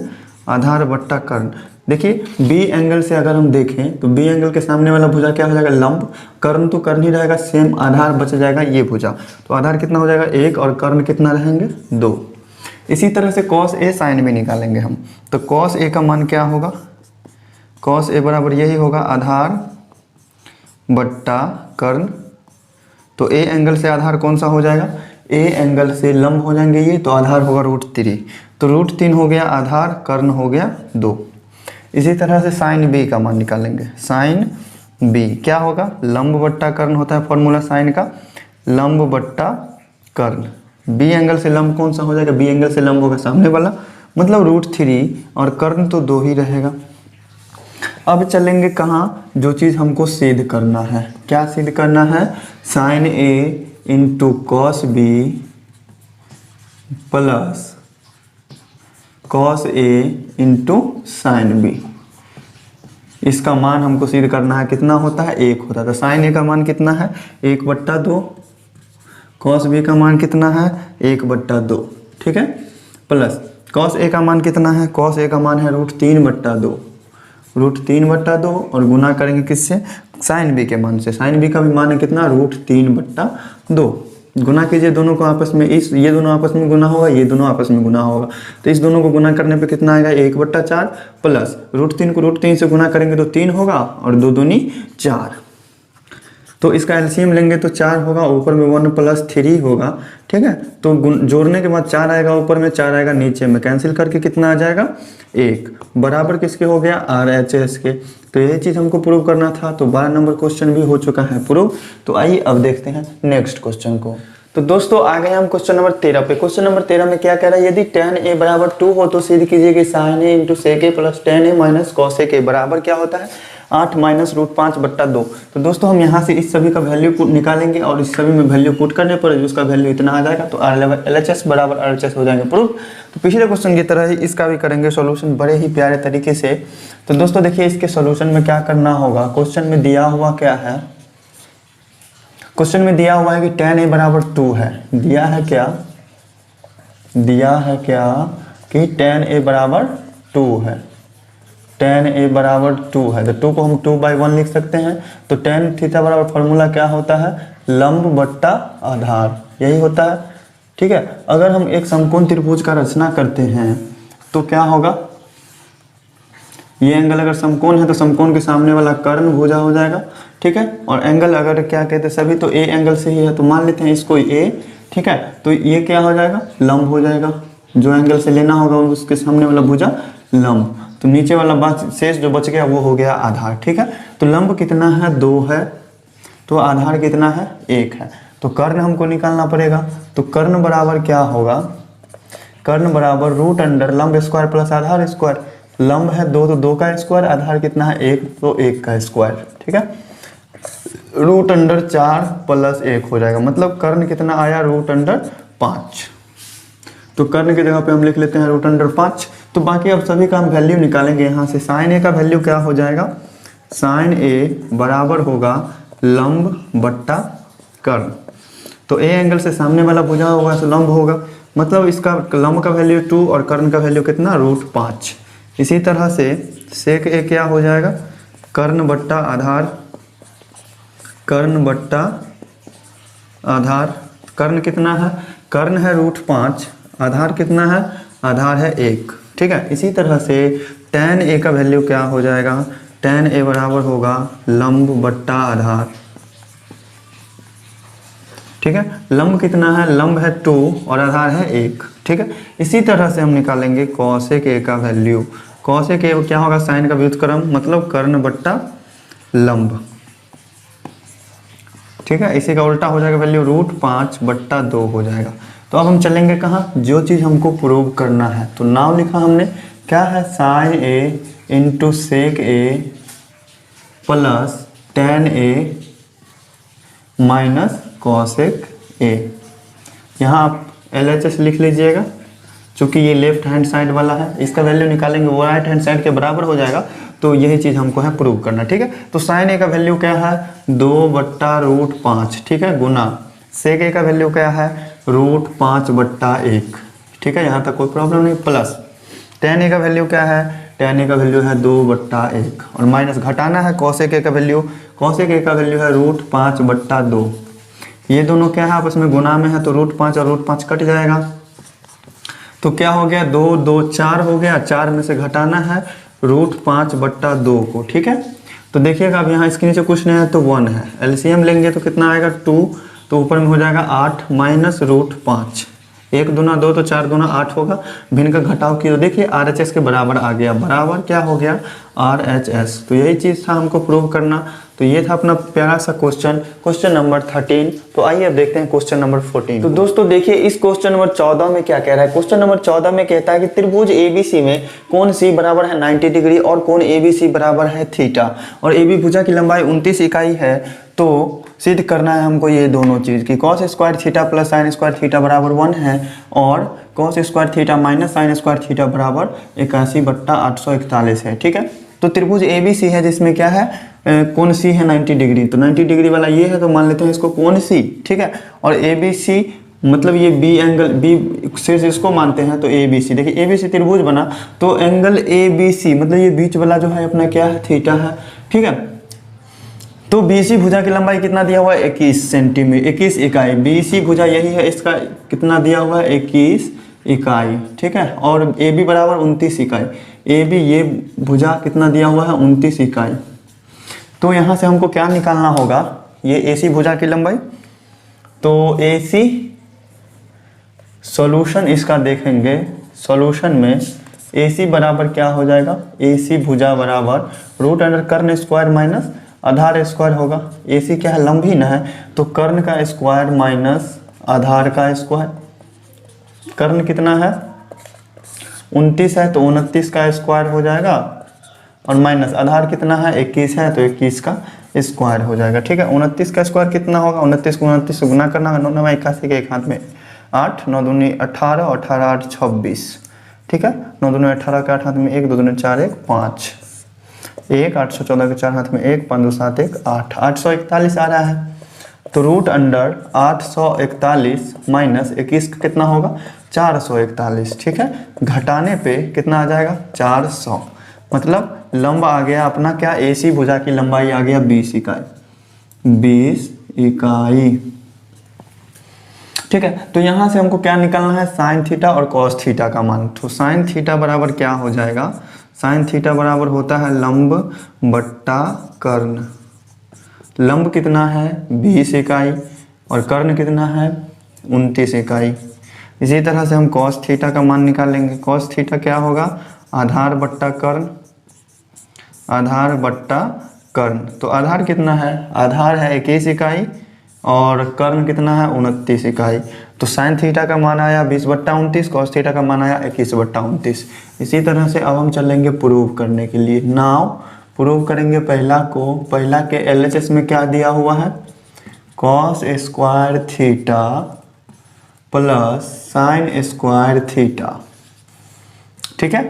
आधार बट्टा कर्ण। देखिए बी एंगल से अगर हम देखें तो बी एंगल के सामने वाला भुजा क्या हो जाएगा, लंब। कर्ण तो कर्ण ही रहेगा, सेम आधार बच जाएगा ये भुजा। तो आधार कितना हो जाएगा 1 और कर्ण कितना रहेंगे 2। इसी तरह से कॉस ए साइन भी निकालेंगे हम। तो कॉस ए का मान क्या होगा, कॉस ए बराबर यही होगा आधार बट्टा कर्ण। तो ए एंगल से आधार कौन सा हो जाएगा, ए एंगल से लंब हो जाएंगे ये, तो आधार होगा √3। तो √3 हो गया आधार, कर्ण हो गया 2। इसी तरह से साइन बी का मान निकालेंगे। साइन बी क्या होगा, लंब बट्टा कर्ण होता है फॉर्मूला साइन का, लंब बट्टा कर्ण। बी एंगल से लंब कौन सा हो जाएगा, बी एंगल से लंब होगा सामने वाला, मतलब √3 और कर्ण तो 2 ही रहेगा। अब चलेंगे कहाँ, जो चीज़ हमको सिद्ध करना है, क्या सिद्ध करना है, sine a into cos b plus cos a into sine b. इसका मान हमको सिद्ध करना है, कितना होता है 1 होता है। तो साइन ए का मान कितना है 1/2, कॉस बी का मान कितना है 1/2, ठीक है। प्लस कॉस ए का मान कितना है, कॉस ए का मान है √3/2, √3/2 और गुना करेंगे किससे, साइन बी के मान से। साइन बी का भी मान है कितना √3/2। गुना कीजिए दोनों को आपस में, इस ये दोनों आपस में गुना होगा, ये दोनों आपस में गुना होगा। तो इस दोनों को गुना करने पे कितना आएगा 1/4 प्लस √3 को √3 से गुना करेंगे तो 3 होगा और 2 दूनी 4। तो इसका एलसीएम लेंगे तो 4 होगा, ऊपर में 1 + 3 होगा, ठीक है। तो जोड़ने के बाद 4 आएगा ऊपर में, 4 आएगा नीचे में, कैंसिल करके कितना आ जाएगा 1, बराबर किसके हो गया RHS के। तो यही चीज़ हमको प्रूव करना था। तो 12 नंबर क्वेश्चन भी हो चुका है प्रूव। तो आइए अब देखते हैं नेक्स्ट क्वेश्चन को। तो दोस्तों आ गए हम क्वेश्चन नंबर 13 पे। क्वेश्चन नंबर 13 में क्या कह रहा है, यदि tan a बराबर 2 हो तो सिद्ध कीजिए कि sin a into sec a plus tan a minus cos a के बराबर क्या होता है 8 माइनस √5/2। तो दोस्तों हम यहाँ से इस सभी का वैल्यू निकालेंगे और इस सभी में वैल्यू पुट करने पर उसका वैल्यू इतना आ जाएगा। तो LHS बराबर RHS हो जाएंगे प्रूफ। तो पिछले क्वेश्चन की तरह ही इसका भी करेंगे सॉल्यूशन बड़े ही प्यारे तरीके से। तो दोस्तों देखिए इसके सॉल्यूशन में क्या करना होगा, क्वेश्चन में दिया हुआ क्या है, क्वेश्चन में दिया हुआ है कि tan a बराबर 2 है। दिया है क्या, दिया है क्या कि tan a बराबर 2 है, tan a बराबर 2 है। तो 2 को हम 2/1 लिख सकते हैं। तो tan थीटा बराबर फॉर्मूला क्या होता है, लंब बट्टा आधार, यही होता है, ठीक है। अगर हम एक समकोण त्रिभुज का रचना करते हैं तो क्या होगा, ये एंगल अगर समकोण है तो समकोण के सामने वाला कर्ण भुजा हो जाएगा, ठीक है। और एंगल अगर क्या कहते हैं सभी, तो ए एंगल से ही है, तो मान लेते हैं इसको ए, ठीक है। तो ये क्या हो जाएगा, लंब हो जाएगा, जो एंगल से लेना होगा उसके सामने वाला भुजा लंब। तो नीचे वाला बात शेष जो बच गया वो हो गया आधार, ठीक है। तो लंब कितना है 2 है, तो आधार कितना है 1 है। तो कर्ण हमको निकालना पड़ेगा। तो कर्ण बराबर क्या होगा, कर्ण बराबर √अंडर लंब स्क्वायर प्लस आधार स्क्वायर। लंब है 2 तो 2 का स्क्वायर, आधार कितना है 1 तो 1 का स्क्वायर, ठीक है। √4 + 1 हो जाएगा, मतलब कर्ण कितना आया √5। तो कर्ण की जगह पे हम लिख लेते हैं √5। तो बाकी अब सभी का हम वैल्यू निकालेंगे यहाँ से। साइन ए का वैल्यू क्या हो जाएगा, साइन ए बराबर होगा लंब बट्टा कर्ण। तो ए एंगल से सामने वाला भुजा होगा तो लंब होगा, मतलब इसका लंब का वैल्यू 2 और कर्ण का वैल्यू कितना √5। इसी तरह से सेक ए क्या हो जाएगा, कर्ण बट्टा आधार, कर्ण बट्टा आधार। कर्ण कितना है, कर्ण है √5, आधार कितना है, आधार है 1, ठीक है। इसी तरह से tan a का वैल्यू क्या हो जाएगा, tan a बराबर होगा लंब बट्टा आधार, ठीक है। लंब कितना है, लंब है 2 और आधार है 1, ठीक है। इसी तरह से हम निकालेंगे cosec a का वैल्यू। cosec a क्या होगा, साइन का व्युत्क्रम, मतलब कर्ण बट्टा लंब, ठीक है। इसी का उल्टा हो जाएगा वैल्यू √5/2 हो जाएगा। तो अब हम चलेंगे कहाँ, जो चीज़ हमको प्रूव करना है। तो नाम लिखा हमने, क्या है, sine a into sec a plus tan a minus cosec a. यहाँ आप LHS लिख लीजिएगा, चूँकि ये लेफ्ट हैंड साइड वाला है, इसका वैल्यू निकालेंगे वो राइट हैंड साइड के बराबर हो जाएगा। तो यही चीज़ हमको है प्रूव करना, ठीक है। तो साइन ए का वैल्यू क्या है 2/√5, ठीक है, गुना सेक ए का वैल्यू क्या है √5/1, ठीक है, यहाँ तक कोई प्रॉब्लम नहीं, प्लस टेन ए का वैल्यू क्या है, टेन ए का वैल्यू है 2/1 और माइनस घटाना है कॉसेक ए का वैल्यू, कॉसेक ए का वैल्यू है √5/2। ये दोनों क्या है आपस में गुना में है तो √5 और √5 कट जाएगा, तो क्या हो गया 2 2 4 हो गया, 4 में से घटाना है √5/2 को, ठीक है। तो देखिएगा अब यहाँ इसके नीचे कुछ नहीं है तो 1 है, एलसीएम लेंगे तो कितना आएगा 2, तो ऊपर में हो जाएगा 8 माइनस √5, 1 दूना 2 तो 4 दूना 8 होगा, भिन्न का घटाव की तो देखिए RHS के बराबर आ गया, बराबर क्या हो गया RHS। तो यही चीज़ था हमको प्रूव करना। तो ये था अपना प्यारा सा क्वेश्चन नंबर 13। तो आइए अब देखते हैं क्वेश्चन नंबर 14। तो दोस्तों देखिए इस क्वेश्चन नंबर 14 में क्या कह रहा है। क्वेश्चन नंबर 14 में कहता है कि त्रिभुज ABC में कोण C बराबर है 90 डिग्री और कोण ABC बराबर है थीटा, और AB भुजा की लंबाई 29 इकाई है। तो सिद्ध करना है हमको ये दोनों चीज़ की cos square theta plus sine square theta बराबर 1 है, और cos square theta minus sine square theta बराबर 81/841 है, ठीक है। तो त्रिभुज ABC है जिसमें क्या है कोण C है 90 डिग्री, तो 90 डिग्री वाला ये है तो मान लेते हैं इसको कोण C, ठीक है। और ABC मतलब ये B एंगल B से इसको मानते हैं तो ABC, देखिए ABC त्रिभुज बना तो एंगल ABC मतलब ये बीच वाला जो है अपना क्या है थीटा है, ठीक है। तो BC भुजा की लंबाई कितना दिया हुआ है 21 सेंटीमीटर 21 इकाई, BC भुजा यही है, इसका कितना दिया हुआ है 21 इकाई, ठीक है। और AB बराबर 29 इकाई, AB ये भुजा कितना दिया हुआ है 29 इकाई। तो यहाँ से हमको क्या निकालना होगा, ये AC भुजा की लंबाई, तो AC सॉल्यूशन इसका देखेंगे, सॉल्यूशन में AC बराबर क्या हो जाएगा, AC भुजा बराबर √अंडर कर्ण स्क्वायर माइनस आधार स्क्वायर होगा। AC क्या है लंब ही ना है, तो कर्ण का स्क्वायर माइनस आधार का स्क्वायर, कर्ण कितना है 29 है तो 29 का स्क्वायर हो जाएगा, और माइनस आधार कितना है 21 है तो 21 का स्क्वायर हो जाएगा, ठीक है। 29 का स्क्वायर कितना होगा, 29 को 29 से गुना करना, 9 9 81 के एक हाथ में 8, 9 दूनी 18, 18 8 26, ठीक है। 9 दूनी 18 के 8 हाथ में 1, 2 दूनी 4 1 5, 1 814 के 4 हाथ में 1, 5 2 7 1 8, 841 आ रहा है। तो √अंडर 841 माइनस 21 का कितना होगा 441, ठीक है। घटाने पे कितना आ जाएगा 400, मतलब लंब आ गया अपना क्या AC भुजा की लंबाई आ गया 20 इकाई, 20 इकाई, ठीक है। तो यहाँ से हमको क्या निकालना है साइन थीटा और कॉस थीटा का मान। तो साइन थीटा बराबर क्या हो जाएगा, साइन थीटा बराबर होता है लंब बट्टा कर्ण, लंब कितना है 20 इकाई और कर्ण कितना है 29 इकाई। इसी तरह से हम कॉस थीटा का मान निकालेंगे, कॉस थीटा क्या होगा आधार बट्टा कर्ण, आधार बट्टा कर्ण। तो आधार कितना है, आधार है 21 इकाई और कर्ण कितना है 29 इकाई। तो साइन थीटा का मान आया 20/29, कॉस थीटा का मान आया 21/29। इसी तरह से अब हम चलेंगे प्रूव करने के लिए। नाउ प्रूव करेंगे पहला को, पहला के LHS में क्या दिया हुआ है cos square theta plus sine square theta, ठीक है।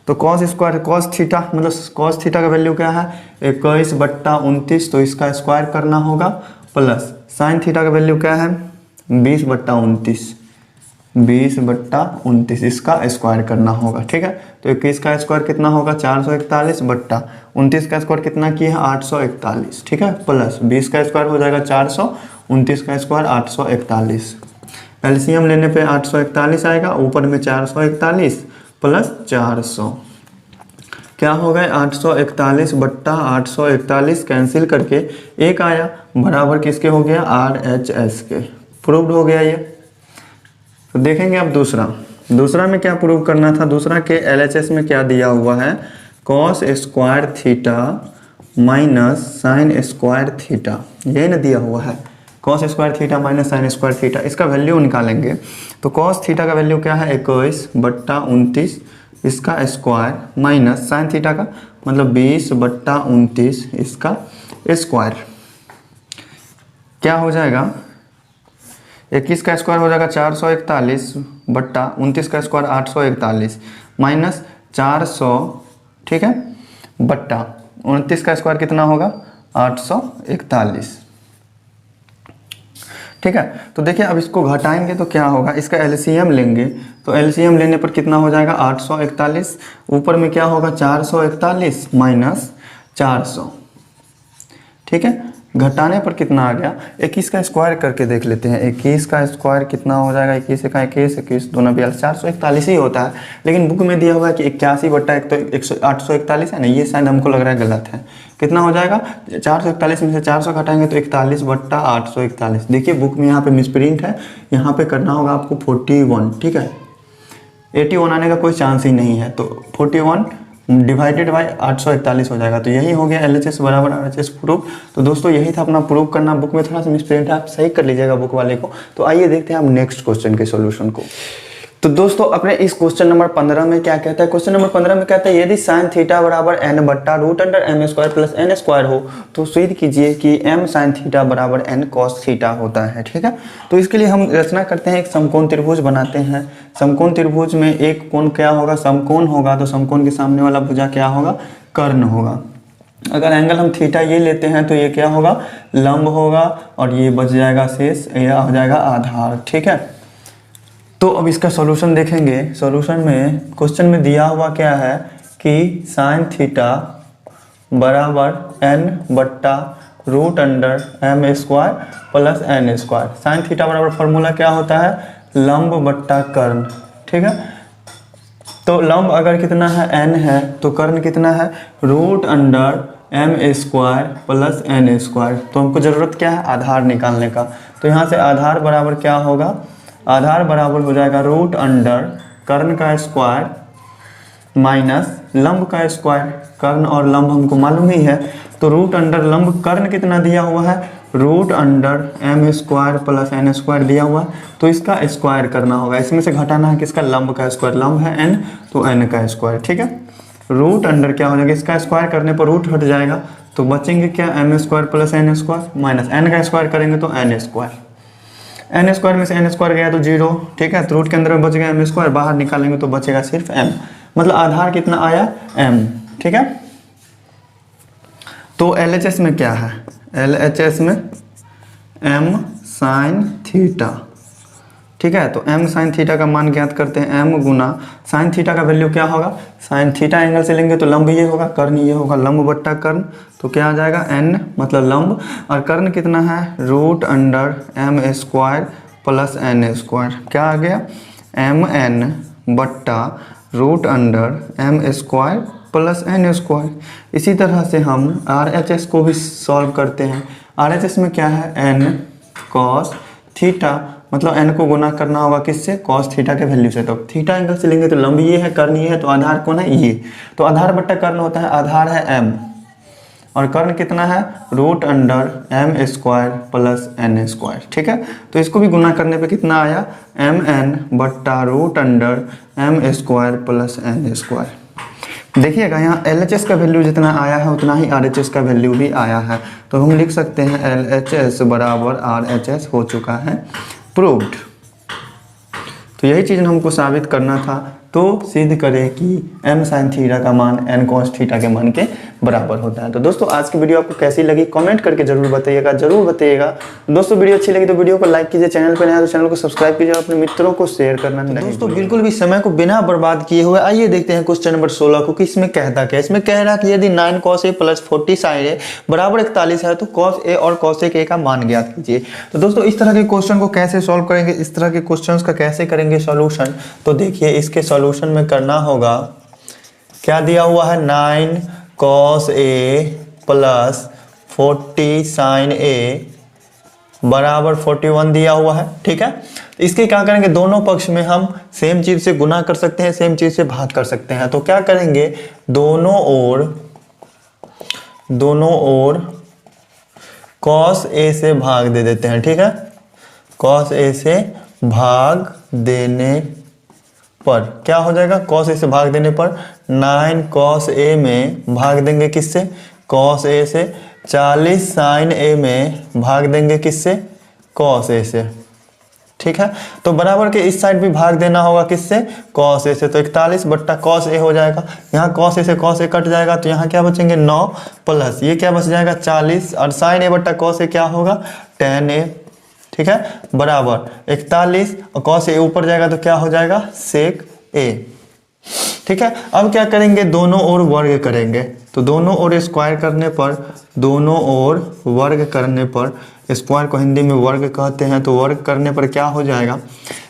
तो कॉस स्क्वायर कॉस थीटा मतलब कॉस थीटा का वैल्यू क्या है 21/29, तो इसका स्क्वायर करना होगा, प्लस साइन थीटा का वैल्यू क्या है 20/29, 20/29 इसका स्क्वायर करना होगा, ठीक है। तो 21 का स्क्वायर कितना होगा 441 बट्टा 29 का स्क्वायर कितना किया है 841, ठीक है, प्लस 20 का स्क्वायर हो जाएगा 400, 29 का स्क्वायर 841। एलसीएम लेने पे 841 आएगा, ऊपर में 441 प्लस 400 क्या हो गए 841 बट्टा 841 कैंसिल करके एक आया, बराबर किसके हो गया RHS के। प्रूव्ड हो गया ये। तो देखेंगे अब दूसरा में क्या प्रूव करना था। दूसरा के LHS में क्या दिया हुआ है cos square theta minus sine square theta, यही ना दिया हुआ है cos square theta minus sine square theta. इसका वैल्यू निकालेंगे तो कॉस थीटा का वैल्यू क्या है 21/29 इसका स्क्वायर माइनस साइन थीटा का मतलब 20/29 इसका स्क्वायर, क्या हो जाएगा 21 का स्क्वायर हो जाएगा 441 बट्टा 29 का स्क्वायर 841 माइनस 400, ठीक है, बट्टा 29 का स्क्वायर कितना होगा 841। ठीक है, तो देखिए अब इसको घटाएंगे तो क्या होगा, इसका एलसीएम लेंगे तो एलसीएम लेने पर कितना हो जाएगा 841, ऊपर में क्या होगा 441 माइनस 400। ठीक है, घटाने पर कितना आ गया 21 का स्क्वायर करके देख लेते हैं। 21 का स्क्वायर कितना हो जाएगा, 21 का 21, 21 दोनों 42, 441 ही होता है, लेकिन बुक में दिया हुआ है कि 81 बट्टा 841 है ना, ये शायद हमको लग रहा है गलत है। कितना हो जाएगा 441 में से 400 घटाएंगे तो 41 बट्टा 841। देखिए बुक में यहाँ पे मिसप्रिंट है, यहाँ पे करना होगा आपको 41। ठीक है, 81 आने का कोई चांस ही नहीं है, तो 41 डिवाइडेड बाई 841 हो जाएगा। तो यही हो गया LHS बराबर RHS प्रूफ। तो दोस्तों यही था अपना प्रूफ करना, बुक में थोड़ा सा मिसप्रिंट है, आप सही कर लीजिएगा बुक वाले को। तो आइए देखते हैं हम नेक्स्ट क्वेश्चन के सॉल्यूशन को। तो दोस्तों अपने इस क्वेश्चन नंबर 15 में क्या कहता है, क्वेश्चन नंबर 15 में कहता है यदि साइन थीटा बराबर n बट्टा root under m square plus N square हो तो सिद्ध कीजिए कि m साइन थीटा बराबर n कॉस थीटा होता है। ठीक है, तो इसके लिए हम रचना करते हैं, एक समकोण त्रिभुज बनाते हैं। समकोण त्रिभुज में एक कोण क्या होगा, समकोण होगा, तो समकोण के सामने वाला भुजा क्या होगा, कर्ण होगा। अगर एंगल हम थीटा ये लेते हैं तो ये क्या होगा, लंब होगा, और ये बच जाएगा शेष, यह हो जाएगा आधार। ठीक है, तो अब इसका सॉल्यूशन देखेंगे। सॉल्यूशन में क्वेश्चन में दिया हुआ क्या है कि साइन थीटा बराबर n बट्टा root under m square plus N square. Sine theta बराबर फॉर्मूला क्या होता है, लंब बट्टा कर्ण। ठीक है, तो लंब अगर कितना है n है तो कर्ण कितना है root under m square plus N square. तो हमको ज़रूरत क्या है, आधार निकालने का। तो यहाँ से आधार बराबर क्या होगा, आधार बराबर हो जाएगा रूट अंडर कर्ण का स्क्वायर माइनस लंब का स्क्वायर। कर्ण और लंब हमको मालूम ही है, तो रूट अंडर लंब कर्ण कितना दिया हुआ है, root under m square plus N square दिया हुआ है, तो इसका स्क्वायर करना होगा। इसमें से घटाना है किसका, लंब का स्क्वायर। लंब है n तो n का स्क्वायर। ठीक है, रूट अंडर क्या हो जाएगा, इसका स्क्वायर करने पर रूट हट जाएगा, तो बचेंगे क्या m square plus N square minus n का स्क्वायर करेंगे तो एन स्क्वायर। एन स्क्वायर में से एन स्क्वायर गया तो 0। ठीक है, तो रूट के अंदर में बच गया एम स्क्वायर, बाहर निकालेंगे तो बचेगा सिर्फ m, मतलब आधार कितना आया m। ठीक है, तो LHS में क्या है, LHS में m साइन थीटा। ठीक है, तो m साइन थीटा का मान ज्ञात करते हैं, m गुना साइन थीटा का वैल्यू क्या होगा, साइन थीटा एंगल से लेंगे तो लंब ये होगा, कर्ण ये होगा, लंब बट्टा कर्ण, तो क्या आ जाएगा n मतलब लंब, और कर्ण कितना है root under m square plus N square. क्या आ गया mn बट्टा root under m square plus N square. इसी तरह से हम RHS को भी सॉल्व करते हैं। RHS में क्या है n कॉस थीटा, मतलब n को गुना करना होगा किससे, कॉस थीटा के वैल्यू से। तो थीटा एंगल से लेंगे तो लंब ये है, कर्ण ये है, तो आधार कौन है ये, तो आधार बट्टा कर्ण होता है, आधार है m और कर्ण कितना है root under m square plus N square. ठीक है, तो इसको भी गुना करने पे कितना आया mn बट्टा root under m square plus N square. देखिएगा यहाँ LHS का वैल्यू जितना आया है उतना ही RHS का वैल्यू भी आया है, तो हम लिख सकते हैं LHS बराबर RHS हो चुका है प्रूव्ड। तो यही चीज़ हमको साबित करना था, तो सिद्ध करें कि m साइन थीटा का मान n कॉस थीटा के मान के बराबर होता है। तो दोस्तों आज की वीडियो आपको कैसी लगी कमेंट करके जरूर बताइएगा, दोस्तों वीडियो अच्छी लगी तो वीडियो को लाइक कीजिए, चैनल पर नया तो चैनल को सब्सक्राइब कीजिए, अपने मित्रों को शेयर करना नहीं। दोस्तों बिल्कुल भी समय को बिना बर्बाद किए हुए आइए देखते हैं क्वेश्चन नंबर 16 को कि इसमें कहता क्या। इसमें कह रहा कि यदि 9 cos a plus 40 sin a बराबर 41 है तो cos a और cosec a का मान ज्ञात कीजिए। तो दोस्तों इस तरह के क्वेश्चन को कैसे सॉल्व करेंगे, इस तरह के क्वेश्चंस का कैसे करेंगे सॉल्यूशन, तो देखिए इसके सॉल्यूशन में करना होगा, क्या दिया हुआ है 9 cos a plus 40 sin a बराबर 41 दिया हुआ है। ठीक है, इसके क्या करेंगे, दोनों पक्ष में हम सेम चीज से गुना कर सकते हैं, सेम चीज से भाग कर सकते हैं। तो क्या करेंगे, दोनों ओर cos a से भाग दे देते हैं। ठीक है, cos a से भाग देने पर क्या हो जाएगा, cos a से भाग देने पर 9 cos a में भाग देंगे किससे, cos a से, 40 sin a में भाग देंगे किससे, cos a से। ठीक है। तो बराबर के इस साइड भी भाग देना होगा किससे, cos a से, तो 41 बट्टा cos a हो जाएगा। यहाँ cos a से cos a कट जाएगा तो यहाँ क्या बचेंगे 9 प्लस ये क्या बच जाएगा 40 और sin a बट्टा cos a क्या होगा tan a, ठीक है, बराबर 41 और cos a ऊपर जाएगा तो क्या हो जाएगा sec a, ठीक है। अब क्या करेंगे, दोनों ओर वर्ग करेंगे, तो दोनों ओर स्क्वायर करने पर, दोनों ओर वर्ग करने पर, स्क्वायर को हिंदी में वर्ग कहते हैं, तो वर्ग करने पर क्या हो जाएगा,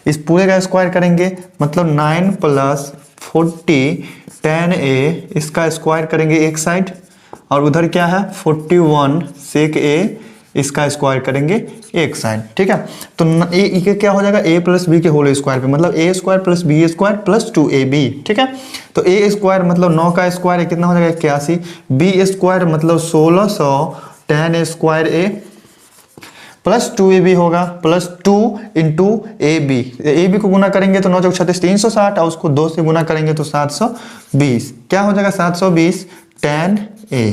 इस पूरे का स्क्वायर करेंगे मतलब 9 प्लस 40 tan a, इसका स्क्वायर करेंगे एक साइड, और उधर क्या है 41 sec a, इसका स्क्वायर करेंगे एक साइड, ठीक है। तो ये क्या हो जाएगा a प्लस बी के होल स्क्वायर पे, मतलब a square plus B square plus 2ab, ठीक है। तो a स्क्वायर मतलब 9 का स्क्वायर है कितना हो जाएगा 81, b स्क्वायर मतलब 1600 tan square a plus 2ab होगा, प्लस 2 इंटू ab को गुना करेंगे तो 9 चौक 36 360 और उसको 2 से गुना करेंगे तो 720, क्या हो जाएगा 720 tan a,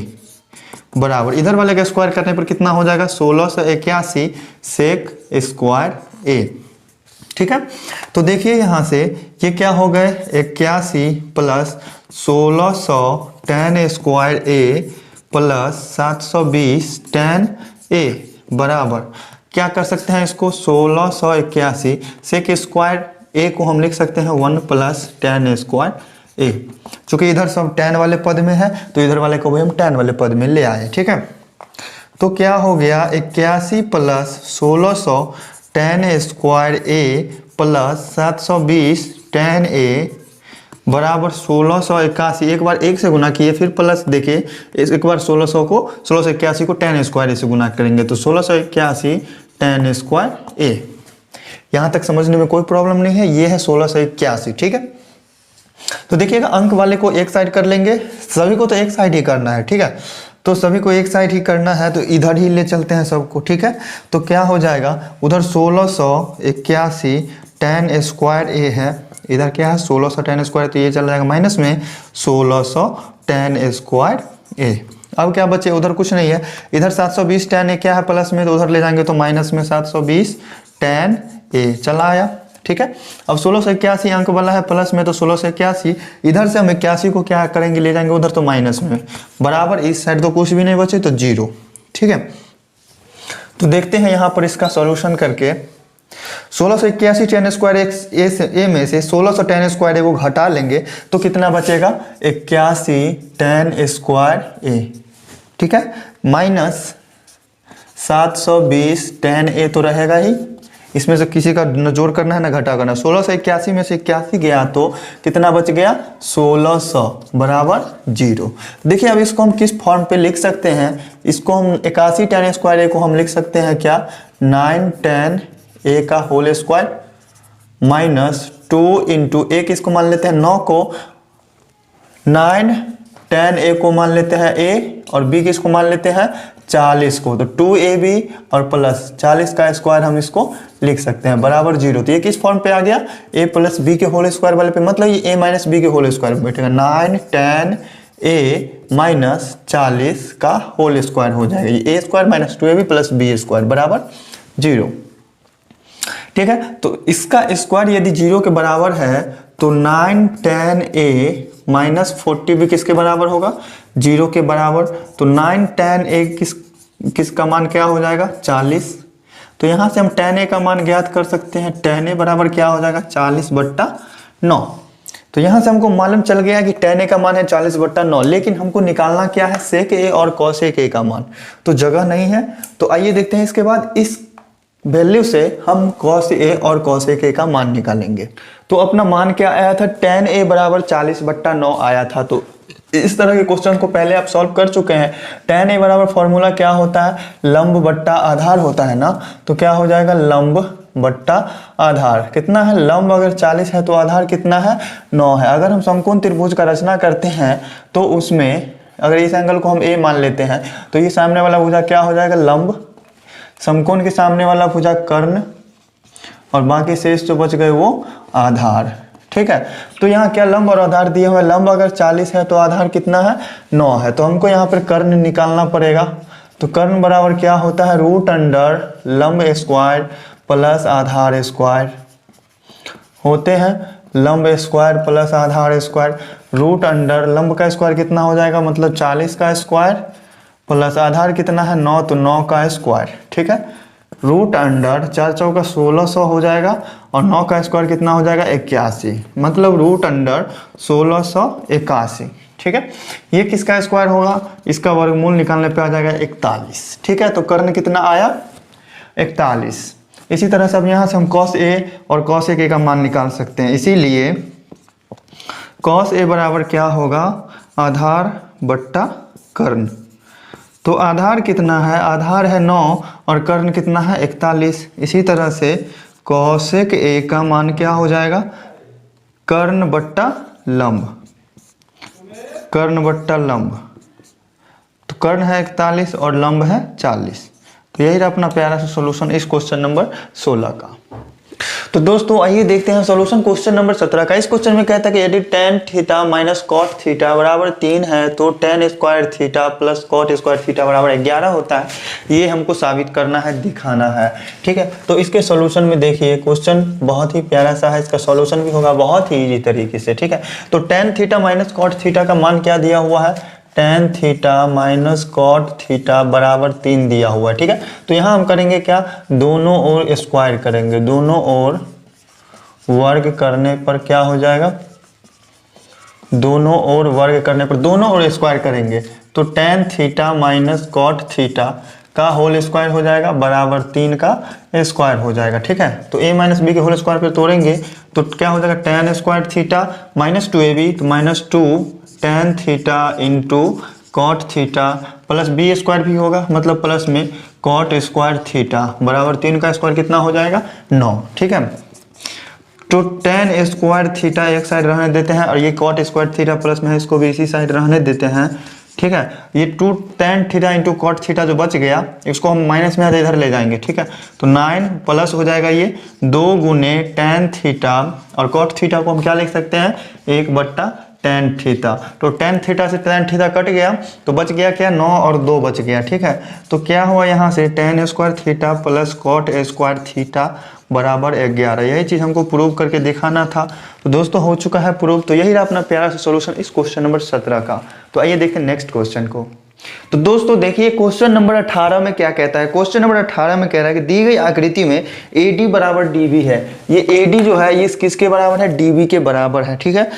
बराबर इधर वाले का स्क्वायर करने पर कितना हो जाएगा 1681 सेक स्क्वायर a, ठीक है। तो देखिए यहाँ से ये क्या हो गए 81 plus 1600 tan square a plus 720 tan a, बराबर क्या कर सकते हैं इसको 1681 सेक स्क्वायर a को हम लिख सकते हैं 1 प्लस tan स्क्वायर a, चूंकि इधर सब tan वाले पद में है तो इधर वाले को भी हम tan वाले पद में ले आए, ठीक है। तो क्या हो गया 81 plus 1600 tan square a plus 720 tan a बराबर 1681, एक बार 1 से गुना किए फिर प्लस देखिए एक बार 1681 को tan स्क्वायर से गुना करेंगे तो 1681 tan स्क्वायर a, यहाँ तक समझने में कोई प्रॉब्लम नहीं है, ये है 1681, ठीक है। तो देखिएगा अंक वाले को एक साइड कर लेंगे, सभी को तो एक साइड ही करना है, ठीक है। तो सभी को एक साइड ही करना है तो इधर ही ले चलते हैं सबको, ठीक है। तो क्या हो जाएगा उधर 1681 tan स्क्वायर a है, इधर क्या है 1600 tan स्क्वायर, तो ये चल जाएगा माइनस में 1600 tan स्क्वायर a। अब क्या बचे, उधर कुछ नहीं है, इधर 720 tan a क्या है प्लस में, तो उधर ले जाएंगे तो माइनस में 720 tan a चला आया, ठीक है। अब 1681 अंक वाला है प्लस में तो 1681, इधर से हम 81 को क्या करेंगे ले जाएंगे उधर तो माइनस में, बराबर इस साइड तो कुछ भी नहीं बचे तो 0, ठीक है। तो देखते हैं यहाँ पर इसका सॉल्यूशन करके 1681 tan स्क्वायर a में से 1600 tan स्क्वायर a को घटा लेंगे तो कितना बचेगा 81 tan स्क्वायर a, ठीक है, माइनस 720 tan a तो रहेगा ही, इसमें से किसी का न जोड़ करना है ना घटा करना, 1681 में से 81 गया तो कितना बच गया 1600 बराबर 0। देखिए अब इसको हम किस फॉर्म पे लिख सकते हैं, इसको हम 81 tan स्क्वायर a को हम लिख सकते हैं क्या 9 tan a का whole square minus 2 into a किसको मान लेते हैं 9 को, 9 tan a को मान लेते हैं a और b किसको मान लेते हैं 40 को, तो 2ab और प्लस 40 का स्क्वायर हम इसको लिख सकते हैं बराबर 0। तो ये किस फॉर्म पे आ गया a प्लस बी के होल स्क्वायर वाले पे, मतलब ये a माइनस बी के होल स्क्वायर बैठेगा 9 tan a माइनस 40 का होल स्क्वायर हो जाएगा, ये a square minus 2ab plus B square बराबर 0, ठीक है। तो इसका स्क्वायर यदि 0 के बराबर है तो 9 tan a माइनस 40 भी किसके बराबर होगा 0 के बराबर, तो 9 tan a किसका मान क्या हो जाएगा 40, तो यहाँ से हम tan a का ज्ञात ज्ञात कर सकते हैं, tan a बराबर क्या हो जाएगा 40/9। तो यहाँ से हमको मालूम चल गया कि tan a का मान है 40/9, लेकिन हमको निकालना क्या है sec a और cos a का मान, तो जगह नहीं है। तो आइए देखते हैं इसके बाद इस वैल्यू से हम cos a और cos a का मान निकालेंगे। तो अपना मान क्या आया था tan a बराबर 40/9 आया था, तो इस तरह के क्वेश्चन को पहले आप सॉल्व कर चुके हैं। tan a बराबर फॉर्मूला क्या होता है लंब बट्टा आधार होता है ना, तो क्या हो जाएगा लंब बट्टा आधार, कितना है लंब अगर 40 है तो आधार कितना है 9 है। अगर हम समकोण त्रिभुज का रचना करते हैं तो उसमें अगर इस एंगल को हम a मान लेते हैं तो ये सामने वाला भुजा क्या हो जाएगा लंब, समकोण के सामने वाला भुजा कर्ण और बाकी शेष जो बच गए वो आधार, ठीक है। तो यहाँ क्या लंब और आधार दिए हुए, लंब अगर 40 है तो आधार कितना है 9 है, तो हमको यहाँ पर कर्ण निकालना पड़ेगा। तो कर्ण बराबर क्या होता है √अंडर लंब स्क्वायर प्लस आधार स्क्वायर होते हैं लंब स्क्वायर प्लस आधार स्क्वायर, रूट अंडर लंब का स्क्वायर कितना हो जाएगा, मतलब 40 का स्क्वायर प्लस आधार कितना है 9, तो 9 का स्क्वायर। ठीक है, रूट अंडर 4 चौका 1600 हो जाएगा और 9 का स्क्वायर कितना हो जाएगा 81, मतलब रूट अंडर 1681। ठीक है, ये किसका स्क्वायर होगा, इसका वर्गमूल निकालने पे आ जाएगा 41। ठीक है, तो कर्ण कितना आया 41। इसी तरह से अब यहाँ से हम cos a और cos a का मान निकाल सकते हैं, इसीलिए cos a बराबर क्या होगा, आधार बट्टा कर्ण। तो आधार कितना है, आधार है 9 और कर्ण कितना है 41। इसी तरह से cosec a का मान क्या हो जाएगा, कर्ण बट्टा लंब, कर्ण बट्टा लंब। तो कर्ण है 41 और लंब है 40। तो यही रहा अपना प्यारा सा सॉल्यूशन इस क्वेश्चन नंबर 16 का। तो दोस्तों आइए देखते हैं सॉल्यूशन क्वेश्चन नंबर 17 का। इस क्वेश्चन में कहता है कि यदि tan theta minus cot theta बराबर 3 है तो tan square theta plus cot square theta बराबर 11 होता है। ये हमको साबित करना है, दिखाना है। ठीक है, तो इसके सॉल्यूशन में देखिए क्वेश्चन बहुत ही प्यारा सा है, इसका सॉल्यूशन भी होगा बहुत ही इजी तरीके से। ठीक है, तो tan theta minus cot theta का मान क्या दिया हुआ है, tan theta minus cot theta बराबर 3 दिया हुआ है। ठीक है, तो यहाँ हम करेंगे क्या, दोनों ओर स्क्वायर करेंगे, दोनों ओर वर्ग करने पर क्या हो जाएगा, दोनों ओर वर्ग करने पर दोनों ओर स्क्वायर करेंगे तो tan theta minus cot theta का होल स्क्वायर हो जाएगा बराबर 3 का स्क्वायर हो जाएगा। ठीक है, तो a माइनस बी के होल स्क्वायर पर तोड़ेंगे तो क्या हो जाएगा, tan square theta minus 2ab तो minus 2 tan theta into cot theta plus B square भी होगा, मतलब प्लस में cot स्क्वायर थीटा बराबर 3 का स्क्वायर कितना हो जाएगा 9। ठीक है, तो tan स्क्वायर थीटा एक साइड रहने देते हैं और ये cot स्क्वायर थीटा प्लस में है इसको भी इसी साइड रहने देते हैं। ठीक है, ये 2 tan theta into cot theta जो बच गया इसको हम माइनस में इधर ले जाएंगे। ठीक है, तो 9 प्लस हो जाएगा ये 2 गुने tan थीटा और cot थीटा को हम क्या लिख सकते हैं, 1 बट्टा tan थीटा। तो tan थीटा से tan थीटा कट गया तो बच गया क्या, 9 और 2 बच गया। ठीक है, तो क्या हुआ यहाँ से tan square theta plus cot square theta बराबर 11। यही चीज़ हमको प्रूव करके दिखाना था। तो दोस्तों हो चुका है प्रूव। तो यही रहा अपना प्यारा सा सॉल्यूशन इस क्वेश्चन नंबर 17 का। तो आइए देखते हैं नेक्स्ट क्वेश्चन को। तो दोस्तों देखिए क्वेश्चन नंबर 18 में क्या कहता है। क्वेश्चन नंबर 18 में कह रहा है कि दी गई आकृति में AD बराबर DB है। ये AD जो है ये किसके बराबर है, DB के बराबर है। ठीक है,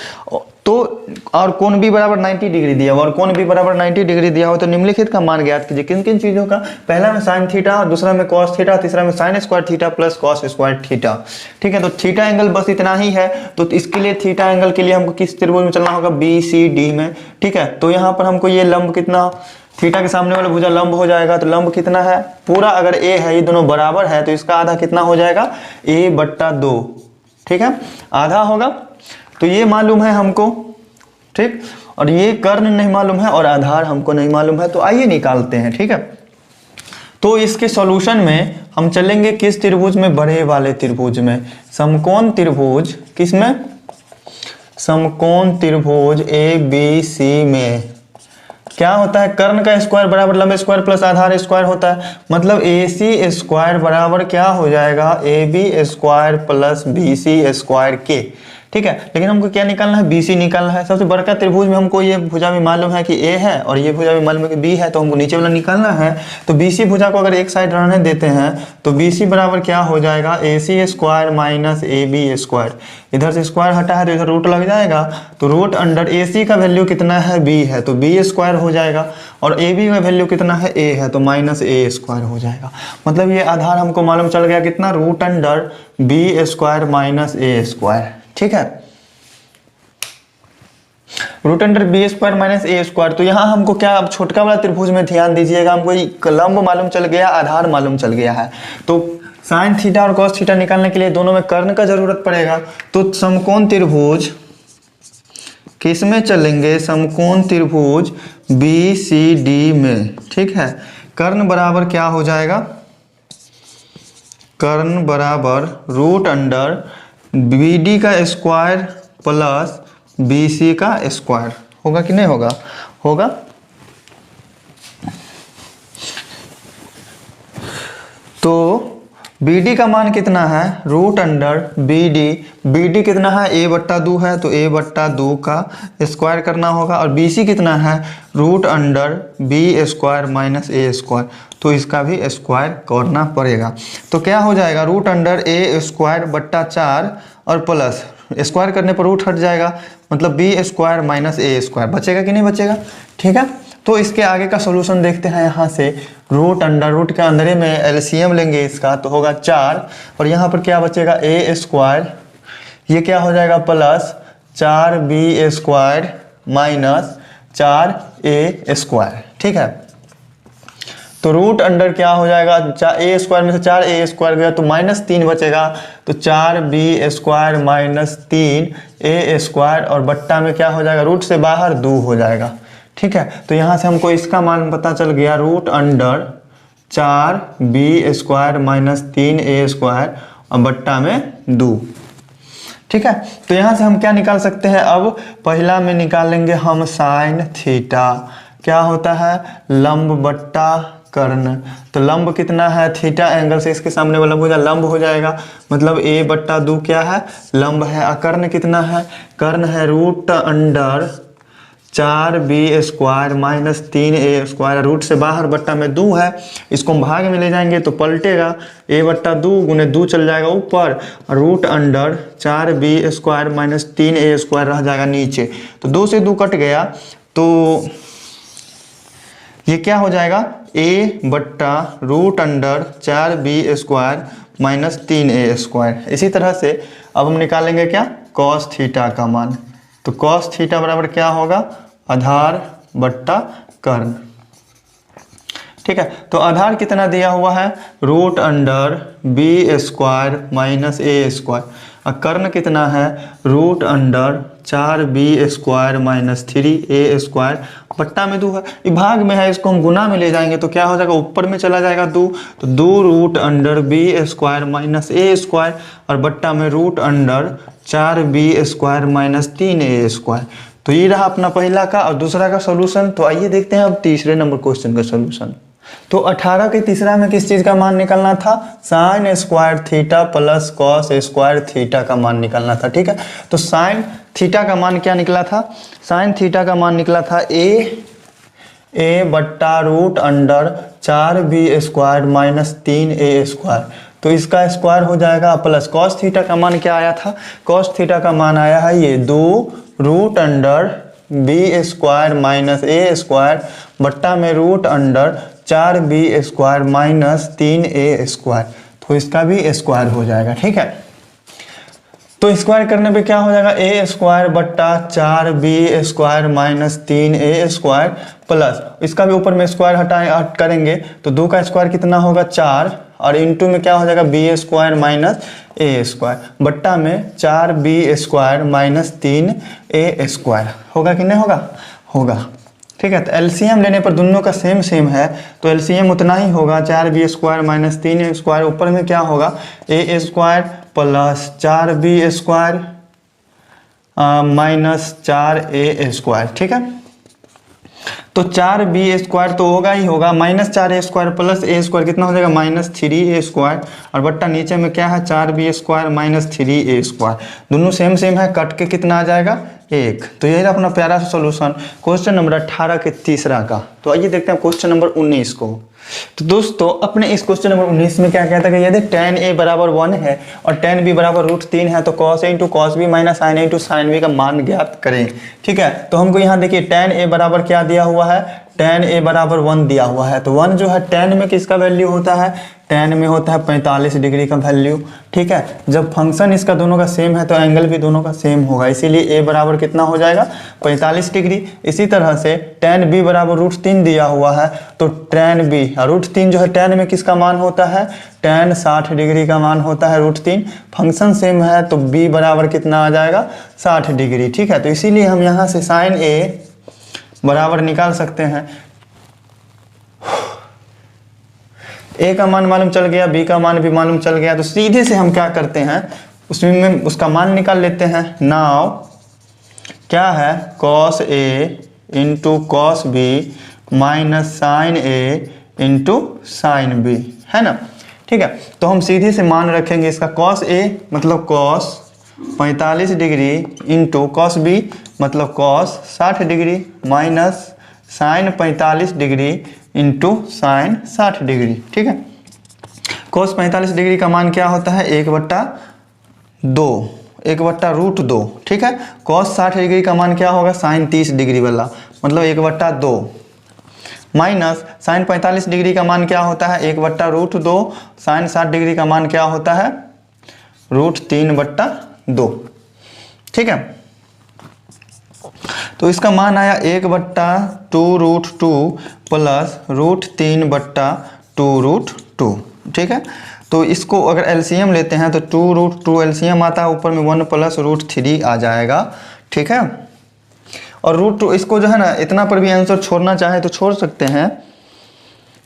तो और कोण भी बराबर 90 डिग्री दिया हुआ और कोण भी बराबर 90 डिग्री दिया हुआ। तो निम्नलिखित का मान ज्ञात कीजिए। किन किन चीजों का, पहला में साइन थीटा, दूसरा में cos थीटा, तीसरा में sine square theta plus cos square theta. ठीक है, तो थीटा एंगल बस इतना ही है। तो इसके लिए थीटा एंगल के लिए हमको किस त्रिभुज में चलना होगा, BCD में। ठीक है, तो यहाँ पर हमको ये लंब कितना, थीटा के सामने वाला भुजा लंब हो जाएगा। तो लंब कितना है पूरा, अगर A है ये दोनों बराबर है तो इसका आधा कितना हो जाएगा, A/2। ठीक है, आधा होगा। तो ये मालूम है हमको। ठीक, और ये कर्ण नहीं मालूम है और आधार हमको नहीं मालूम है। तो आइए निकालते हैं। ठीक है, तो इसके सॉल्यूशन में हम चलेंगे किस त्रिभुज में, बड़े वाले त्रिभुज में, समकोण त्रिभुज। किसमें, समकोण त्रिभुज ABC में। क्या होता है, कर्ण का स्क्वायर बराबर लंब स्क्वायर प्लस आधार स्क्वायर होता है। मतलब AC स्क्वायर बराबर क्या हो जाएगा, AB square plus BC square के। ठीक है, लेकिन हमको क्या निकालना है, BC निकालना है। सबसे बड़का त्रिभुज में हमको ये भुजा भी मालूम है कि A है और ये भुजा भी मालूम है कि B है। तो हमको नीचे वाला निकालना है। तो BC भुजा को अगर एक साइड रहने देते हैं तो BC बराबर क्या हो जाएगा, AC square minus AB square. इधर से स्क्वायर हटा है तो इधर रूट लग जाएगा। तो रूट अंडर AC का वैल्यू कितना है, B है, तो B स्क्वायर हो जाएगा। और AB का वैल्यू कितना है, A है, तो माइनस A स्क्वायर हो जाएगा। मतलब ये आधार हमको मालूम चल गया कितना, root under B square minus A square. ठीक है, root under B square minus A square. तो यहाँ हमको क्या, अब छोटका वाला त्रिभुज में ध्यान दीजिएगा, हमको लंब मालूम चल गया, आधार मालूम चल गया है। तो साइन थीटा और cos थीटा निकालने के लिए दोनों में कर्ण का जरूरत पड़ेगा। तो समकोण त्रिभुज किसमें चलेंगे, समकोण त्रिभुज BCD में। ठीक है, कर्ण बराबर क्या हो जाएगा, कर्ण बराबर रूट अंडर BD का स्क्वायर प्लस BC का स्क्वायर। होगा कि नहीं होगा, होगा। तो बी डी का मान कितना है, रूट अंडर बी डी कितना है, a बट्टा 2 है तो a बट्टा 2 का स्क्वायर करना होगा, और बी सी कितना है, root under b square minus a square, तो इसका भी स्क्वायर करना पड़ेगा। तो क्या हो जाएगा, रूट अंडर ए स्क्वायर बट्टा 4 और प्लस स्क्वायर करने पर रूट हट जाएगा, मतलब B square minus a square बचेगा कि नहीं बचेगा। ठीक है, तो इसके आगे का सोल्यूशन देखते हैं। यहाँ से रूट अंडर रूट के अंदर में एलसीएम लेंगे इसका, तो होगा 4 और यहाँ पर क्या बचेगा, ए स्क्वायर, ये क्या हो जाएगा plus 4b square minus 4a square. ठीक है, तो रूट अंडर क्या हो जाएगा, ए स्क्वायर में से 4a स्क्वायर गया तो -3 बचेगा, तो 4b square minus 3a square, और बट्टा में क्या हो जाएगा, रूट से बाहर 2 हो जाएगा। ठीक है, तो यहाँ से हमको इसका मान पता चल गया, root under 4b square minus 3a square और बट्टा में 2। ठीक है, तो यहाँ से हम क्या निकाल सकते हैं, अब पहला में निकालेंगे हम साइन थीटा, क्या होता है, लंब बट्टा कर्ण, तो लंब कितना है, थीटा एंगल से इसके सामने वाला हो जाएगा लंब हो जाएगा, मतलब a बट्टा 2 क्या है, लंब है, और कर्ण कितना है, कर्ण है root under 4b square minus 3a square, root से बाहर बट्टा में 2 है, इसको हम भाग में ले जाएंगे तो पलटेगा, a बट्टा 2 गुने 2 चल जाएगा ऊपर, और root under 4b square minus 3a square रह जाएगा नीचे, तो 2 से 2 कट गया, तो ये क्या हो जाएगा, a बट्टा root under 4b square minus 3a square. इसी तरह से अब हम निकालेंगे क्या, कॉस थीटा का मान, तो कॉस थीटा बराबर क्या होगा, आधार बट्टा कर्ण। ठीक है, तो आधार कितना दिया हुआ है, root under b square minus a square, और कर्ण कितना है, root under 4b square minus 3a square, बट्टा में 2 है, ये भाग में है, इसको हम गुना में ले जाएंगे तो क्या हो जाएगा, ऊपर में चला जाएगा 2, तो 2 root under b square minus a square, और बट्टा में root under 4b square minus 3a square. तो ये रहा अपना पहला का और दूसरा का सोल्यूशन। तो आइए देखते हैं अब तीसरे नंबर क्वेश्चन का सोल्यूशन। तो 18 के तीसरा में किस चीज़ का मान निकालना था, sine square theta plus cos square theta का मान निकालना था। ठीक है, तो साइन थीटा का मान क्या निकला था, साइन थीटा का मान निकला था ए बट्टा root under 4b square minus 3a square, तो इसका स्क्वायर हो जाएगा, प्लस कॉस थीटा का मान क्या आया था, कॉस थीटा का मान आया है ये 2 root under b square minus a square बट्टा में root under 4b square minus 3a square, तो इसका भी स्क्वायर हो जाएगा। ठीक है, तो स्क्वायर करने पे क्या हो जाएगा, a स्क्वायर बट्टा 4b square minus 3a square plus इसका भी ऊपर में स्क्वायर हट करेंगे तो 2 का स्क्वायर कितना होगा 4, और इनटू में क्या हो जाएगा b square minus a square बट्टा में 4b square minus 3a square, होगा कि नहीं होगा, होगा। ठीक है, तो एलसीएम लेने पर दोनों का सेम है, तो एलसीएम उतना ही होगा 4b square minus 3a square, ऊपर में क्या होगा a square plus 4b square minus 4a square. ठीक है, तो 4b स्क्वायर तो होगा ही होगा, minus 4a square plus a square कितना हो जाएगा माइनस 3a स्क्वायर, और बट्टा नीचे में क्या है 4b square minus 3a square, दोनों सेम है, कट के कितना आ जाएगा 1। तो यही अपना प्यारा सा सोल्यूशन क्वेश्चन नंबर 18 के तीसरा का। तो आइए देखते हैं क्वेश्चन नंबर 19 को। तो दोस्तों अपने इस क्वेश्चन नंबर 19 में क्या कहता है कि यदि tan a बराबर 1 है और tan b बराबर √3 है तो cos a into cos b minus sin a into sin b का मान ज्ञात करें। ठीक है, तो हमको यहाँ देखिए tan a बराबर क्या दिया हुआ है, tan a बराबर 1 दिया हुआ है, तो 1 जो है tan में किसका वैल्यू होता है, tan में होता है 45 डिग्री का वैल्यू। ठीक है, जब फंक्शन इसका दोनों का सेम है तो एंगल भी दोनों का सेम होगा, इसीलिए a बराबर कितना हो जाएगा 45 डिग्री। इसी तरह से tan b बराबर √3 दिया हुआ है, तो tan b √3 जो है tan में किसका मान होता है, tan 60 डिग्री का मान होता है √3, फंक्शन सेम है तो b बराबर कितना आ जाएगा 60 डिग्री। ठीक है, तो इसीलिए हम यहाँ से sin a बराबर निकाल सकते हैं, a का मान मालूम चल गया, b का मान भी मालूम चल गया, तो सीधे से हम क्या करते हैं उसमें उसका मान निकाल लेते हैं। नाउ क्या है cos a into cos b minus sin a into sin b, है ना। ठीक है। तो हम सीधे से मान रखेंगे इसका cos A मतलब cos 45 degree into cos B मतलब cos 60 degree minus sine 45 degree into sine 60 degree. ठीक है, cos 45 डिग्री का मान क्या होता है 1/2, 1/√2। ठीक है, cos 60 डिग्री का मान क्या होगा साइन 30 डिग्री वाला मतलब 1/2 माइनस साइन 45 डिग्री का मान क्या होता है 1/√2, साइन 60 डिग्री का मान क्या होता है √3/2। ठीक है, तो इसका मान आया 1/2√2 प्लस √3/2√2। ठीक है, तो इसको अगर एलसीएम लेते हैं तो 2√2 एलसीएम आता है, ऊपर में 1 प्लस √3 आ जाएगा। ठीक है, और √2 इसको जो है ना इतना पर भी आंसर छोड़ना चाहे तो छोड़ सकते हैं,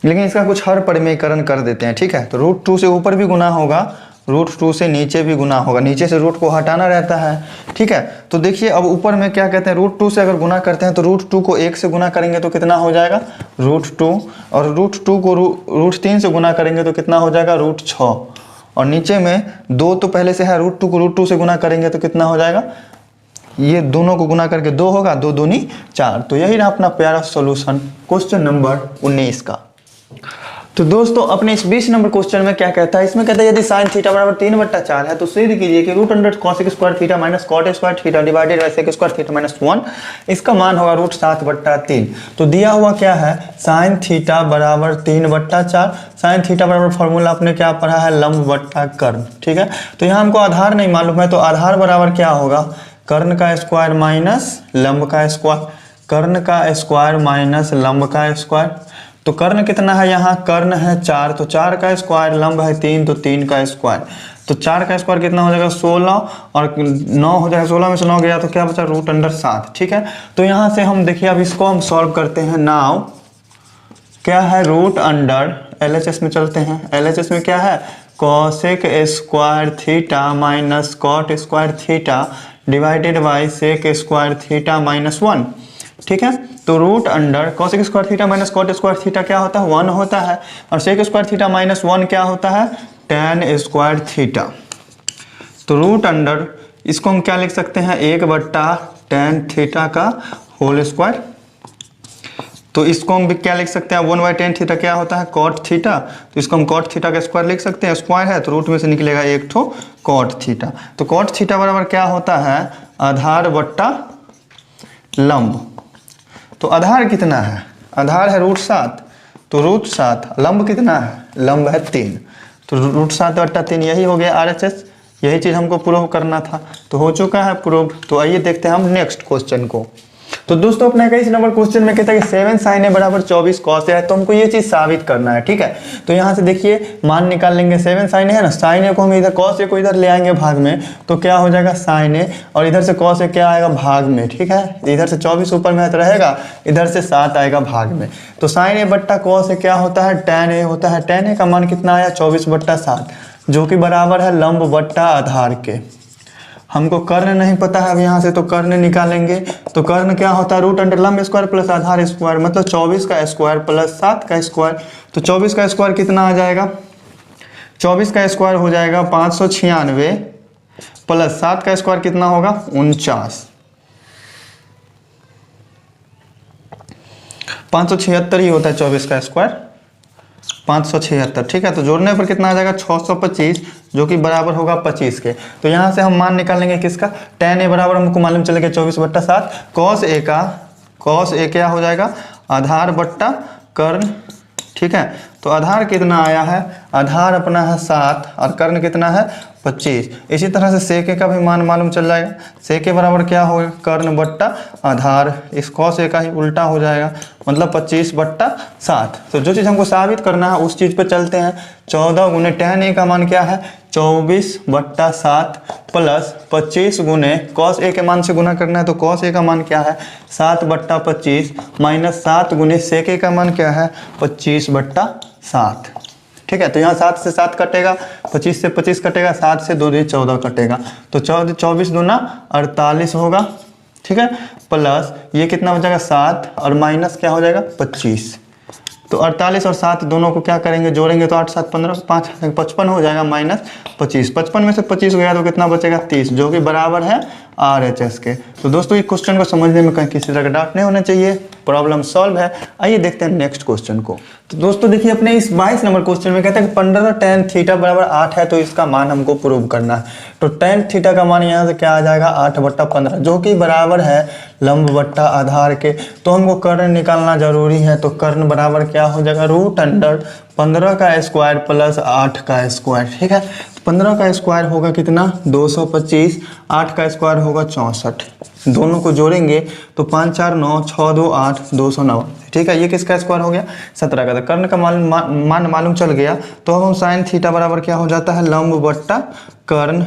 लेकिन इसका कुछ हर परिमेयकरण कर देते हैं। ठीक है, तो √2 से ऊपर भी गुना होगा, √2 से नीचे भी गुना होगा, नीचे से रूट को हटाना रहता है। ठीक है, तो देखिए अब ऊपर में क्या कहते हैं √2 से अगर गुना करते हैं तो √2 को 1 से गुना करेंगे तो कितना हो जाएगा √2, और √2 को √3 से गुना करेंगे तो कितना हो जाएगा √6, और नीचे में 2 तो पहले से है, √2 को √2 से गुना करेंगे तो कितना हो जाएगा, ये दोनों को गुना करके 2 होगा, 2 दूनी 4। तो यही रहा अपना प्यारा सॉल्यूशन क्वेश्चन नंबर 19 का। तो दोस्तों अपने इस 20 नंबर क्वेश्चन में क्या कहता है, इसमें कहता है यदि साइन थीटा बराबर 3/4 है तो सिद्ध कीजिए कि √cos² theta minus cot² theta divided bye sec² theta minus 1 इसका मान होगा √7/3। तो दिया हुआ क्या है साइन थीटा बराबर 3/4, साइन थीटा बराबर फॉर्मूला आपने क्या पढ़ा है लंब बट्टा कर्ण। ठीक है, तो यहाँ हमको आधार नहीं मालूम है, तो आधार बराबर क्या होगा कर्ण का स्क्वायर माइनस लंब का स्क्वायर, कर्ण का स्क्वायर माइनस लंब का स्क्वायर। तो कर्ण कितना है यहाँ कर्ण है 4, तो 4 का स्क्वायर, लंब है 3 तो 3 का स्क्वायर, तो 4 का स्क्वायर कितना हो जाएगा 16 और 9 हो जाएगा, 16 में से 9 गया तो क्या बचा √7। ठीक है, तो यहाँ से हम देखिए अब इसको हम सॉल्व करते हैं। नाउ क्या है LHS में चलते हैं, LHS में क्या है cosec² theta minus cot² theta divided by sec² theta minus 1। ठीक है, तो cosec² theta minus cot² theta क्या होता है 1 होता है, और sec² थीटा माइनस 1 क्या होता है tan² थीटा। तो इसको हम क्या लिख सकते हैं 1/tan थीटा का होल स्क्वायर। तो इसको हम भी क्या लिख सकते हैं 1/tan थीटा क्या होता है cot थीटा, तो इसको हम cot थीटा का स्क्वायर लिख सकते हैं, स्क्वायर है तो रूट में से निकलेगा एक ठो cot थीटा। तो cot थीटा बराबर क्या होता है आधार बट्टा लंब। तो आधार कितना है आधार है √7, तो √7, लंब कितना है लंब है 3, तो √7/3 यही हो गया RHS, यही चीज़ हमको प्रूव करना था, तो हो चुका है प्रूव। तो आइए देखते हैं हम नेक्स्ट क्वेश्चन को। तो दोस्तों अपने 21 नंबर क्वेश्चन में कहता है कि 7 sin A बराबर 24 cos A है, तो हमको ये चीज़ साबित करना है। ठीक है, तो यहाँ से देखिए मान निकाल लेंगे 7 sin A है ना, sin A को हम इधर cos A को इधर ले आएंगे भाग में, तो क्या हो जाएगा sin A, और इधर से cos A क्या आएगा भाग में। ठीक है, इधर से 24 ऊपर में रहेगा, इधर से 7 आएगा भाग में, तो sin A बट्टा cos A क्या होता है tan A होता है। tan A का मान कितना आया 24/7, जो कि बराबर है लंब बट्टा आधार के। हमको कर्ण नहीं पता है, अब यहाँ से तो कर्ण निकालेंगे, तो कर्ण क्या होता है √लंब स्क्वायर प्लस आधार स्क्वायर, मतलब 24 का स्क्वायर प्लस 7 का स्क्वायर। तो 24 का स्क्वायर कितना आ जाएगा 24 का स्क्वायर हो जाएगा 596 प्लस 7 का स्क्वायर कितना होगा 49, 576 ही होता है 24 का स्क्वायर 576। ठीक है, तो जोड़ने पर कितना आ जाएगा 625, जो कि बराबर होगा 25 के। तो यहाँ से हम मान निकालेंगे किसका tan A बराबर हमको मालूम चलेगा 24/7, cos A क्या हो जाएगा आधार बट्टा कर्ण। ठीक है, तो आधार कितना आया है आधार अपना है 7 और कर्ण कितना है 25। इसी तरह से सेक का भी मान मालूम चल जाएगा, सेक बराबर क्या होगा कर्ण बट्टा आधार, इस cos A का ही उल्टा हो जाएगा, मतलब 25/7। तो जो चीज़ हमको साबित करना है उस चीज़ पे चलते हैं। 14 गुने tan A का मान क्या है 24/7 प्लस 25 गुने cos A के मान से गुना करना है, तो cos A का मान क्या है 7/25 माइनस 7 गुने सेक A का मान क्या है 25/7। ठीक है, तो यहाँ 7 से 7 कटेगा, 25 से 25 कटेगा, 7 से 2 14 कटेगा, तो 24 दूना 48 होगा। ठीक है, प्लस ये कितना हो जाएगा 7 और माइनस क्या हो जाएगा 25, तो 48 और 7 दोनों को क्या करेंगे, जोड़ेंगे तो 8 7 15, 5 55 हो जाएगा माइनस 25। 55 में से 25 गया तो कितना बचेगा 30, जो कि बराबर है RHS के। तो दोस्तों ये क्वेश्चन को समझने में कहीं किसी तरह का डाउट नहीं होना चाहिए, प्रॉब्लम सॉल्व है। आइए देखते हैं नेक्स्ट क्वेश्चन को। तो दोस्तों देखिए अपने इस 22 नंबर क्वेश्चन में कहता है कि 15 tan थीटा बराबर 8 है, तो इसका मान हमको प्रूव करना है। तो tan थीटा का मान यहाँ से क्या आ जाएगा 8/15, जो कि बराबर है लंब बट्टा आधार के। तो हमको कर्ण निकालना जरूरी है, तो कर्ण बराबर क्या हो जाएगा √15 का स्क्वायर प्लस 8 का स्क्वायर। ठीक है, 15 का स्क्वायर होगा कितना 225, 8 का स्क्वायर होगा 64। दोनों को जोड़ेंगे तो 5 4 9 6 2 8 209। ठीक है, ये किसका स्क्वायर हो गया 17 का। तो कर्ण का मान मालूम चल गया, तो अब हम साइन थीटा बराबर क्या हो जाता है लंब बट्टा कर्ण।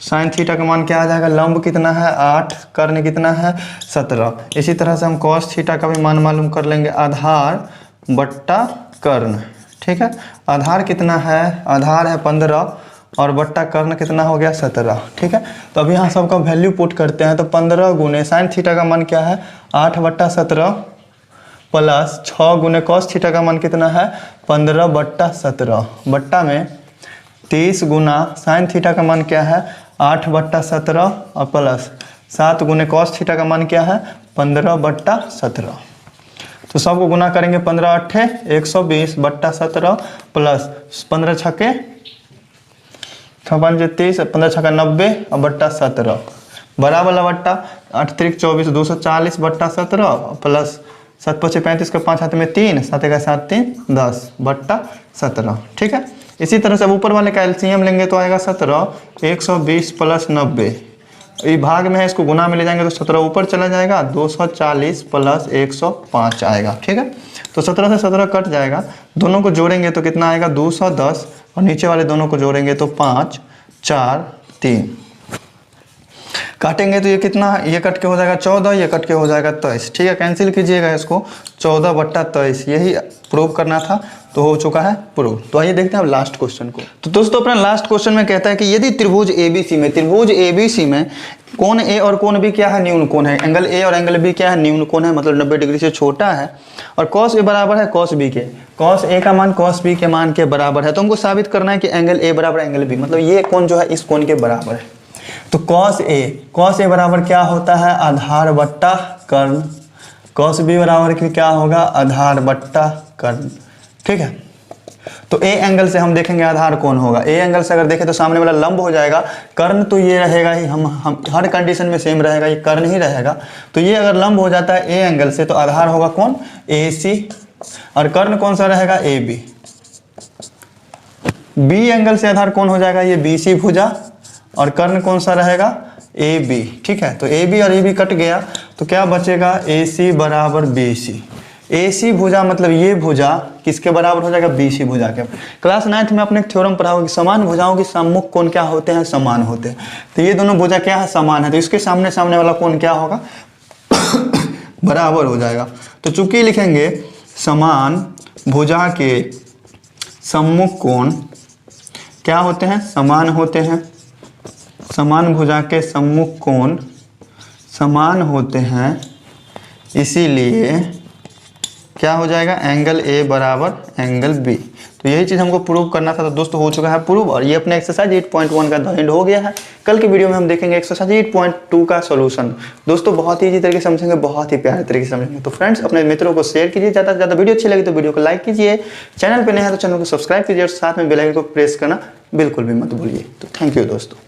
साइन थीटा का मान क्या आ जाएगा, लंब कितना है 8, कर्ण कितना है 17। इसी तरह से हम कॉस थीटा का भी मान मालूम कर लेंगे, आधार बट्टा कर्ण। ठीक है, आधार कितना है, आधार है 15 और बट्टा कर्ण कितना हो गया 17। ठीक है, तो अभी यहाँ सबका वैल्यू पुट करते हैं। तो 15 गुने साइन थीटा का मान क्या है 8/17 प्लस 6 गुने कॉस थीटा का मान कितना है 15/17 बट्टा में 30 गुना साइन थीटा का मान क्या है 8/17 और प्लस 7 गुने कॉस थीटा का मान क्या है 15/17। तो सबको गुना करेंगे 15 8 120/17 प्लस 15 छक्के 30, 15 छक्का 90 और बट्टा 17 बराबर बट्टा 8 3 24 240/17 प्लस 7 5 35 का 5 हाथ में 3 7 का 7 3 10/17। ठीक है, इसी तरह से ऊपर वाले का एलसीएम लेंगे तो आएगा 17, 120 प्लस 90। ये भाग में है, इसको गुना में ले जाएंगे तो 17 ऊपर चला जाएगा, 240 प्लस 105 आएगा। ठीक है, तो 17 से 17 कट जाएगा, दोनों को जोड़ेंगे तो कितना आएगा 210 और नीचे वाले दोनों को जोड़ेंगे तो 5 4 3 काटेंगे तो ये कितना, ये कट के हो जाएगा 14, ये कट के हो जाएगा 23। ठीक है, कैंसिल कीजिएगा इसको, 14/23 यही प्रूव करना था, तो हो चुका है प्रूव। तो आइए देखते हैं अब लास्ट क्वेश्चन को। तो दोस्तों अपना लास्ट क्वेश्चन में कहता है कि यदि त्रिभुज ABC में कोण A और कोण B क्या है न्यून कोण है, एंगल A और एंगल B क्या है न्यून कोण है, मतलब 90 डिग्री से छोटा है, और cos A बराबर है cos B के, cos A का मान cos B के मान के बराबर है। तो हमको साबित करना है कि एंगल A बराबर एंगल B, मतलब ये कोण जो है इस कोण के बराबर है। तो cos A बराबर क्या होता है आधार बट्टा कर्ण, cos B बराबर क्या होगा आधार बट्टा कर्ण। ठीक है, तो A एंगल से हम देखेंगे आधार कौन होगा, A एंगल से अगर देखें तो सामने वाला लंब हो जाएगा, कर्ण तो ये रहेगा ही, हम हर कंडीशन में सेम रहेगा, ये कर्ण ही रहेगा। तो ये अगर लंब हो जाता है A एंगल से तो आधार होगा कौन AC, और कर्ण कौन सा रहेगा AB। B एंगल से आधार कौन हो जाएगा ये BC भुजा, और कर्ण कौन सा रहेगा AB। ठीक है, तो AB और AB कट गया तो क्या बचेगा AC बराबर BC। AC भुजा मतलब ये भुजा किसके बराबर हो जाएगा BC भुजा के। क्लास 9th में आपने एक थ्योरम पढ़ा होगा कि समान भुजाओं के सम्मुख कोण क्या होते हैं समान होते हैं। तो ये दोनों भुजा क्या है समान है, तो इसके सामने सामने वाला कोण क्या होगा बराबर हो जाएगा। तो चूंकि लिखेंगे समान भुजा के सम्मुख कोण क्या होते हैं समान होते हैं, समान भुजा के सम्मुख कोण समान होते हैं, इसीलिए क्या हो जाएगा एंगल A बराबर एंगल B। तो यही चीज़ हमको प्रूव करना था। तो दोस्तों हो चुका है प्रूव, और ये अपने एक्सरसाइज 8.1 का एंड हो गया है। कल की वीडियो में हम देखेंगे एक्सरसाइज 8.2 का सॉल्यूशन। दोस्तों बहुत ही इजी तरीके से समझेंगे, बहुत ही प्यारे तरीके से समझेंगे। तो फ्रेंड्स अपने मित्रों को शेयर कीजिए, ज़्यादा से ज़्यादा वीडियो अच्छी लगी तो वीडियो को लाइक कीजिए, चैनल पर नए हैं तो चैनल को सब्सक्राइब कीजिए और साथ में बेल आइकन को प्रेस करना बिल्कुल भी मत भूलिए। तो थैंक यू दोस्तों।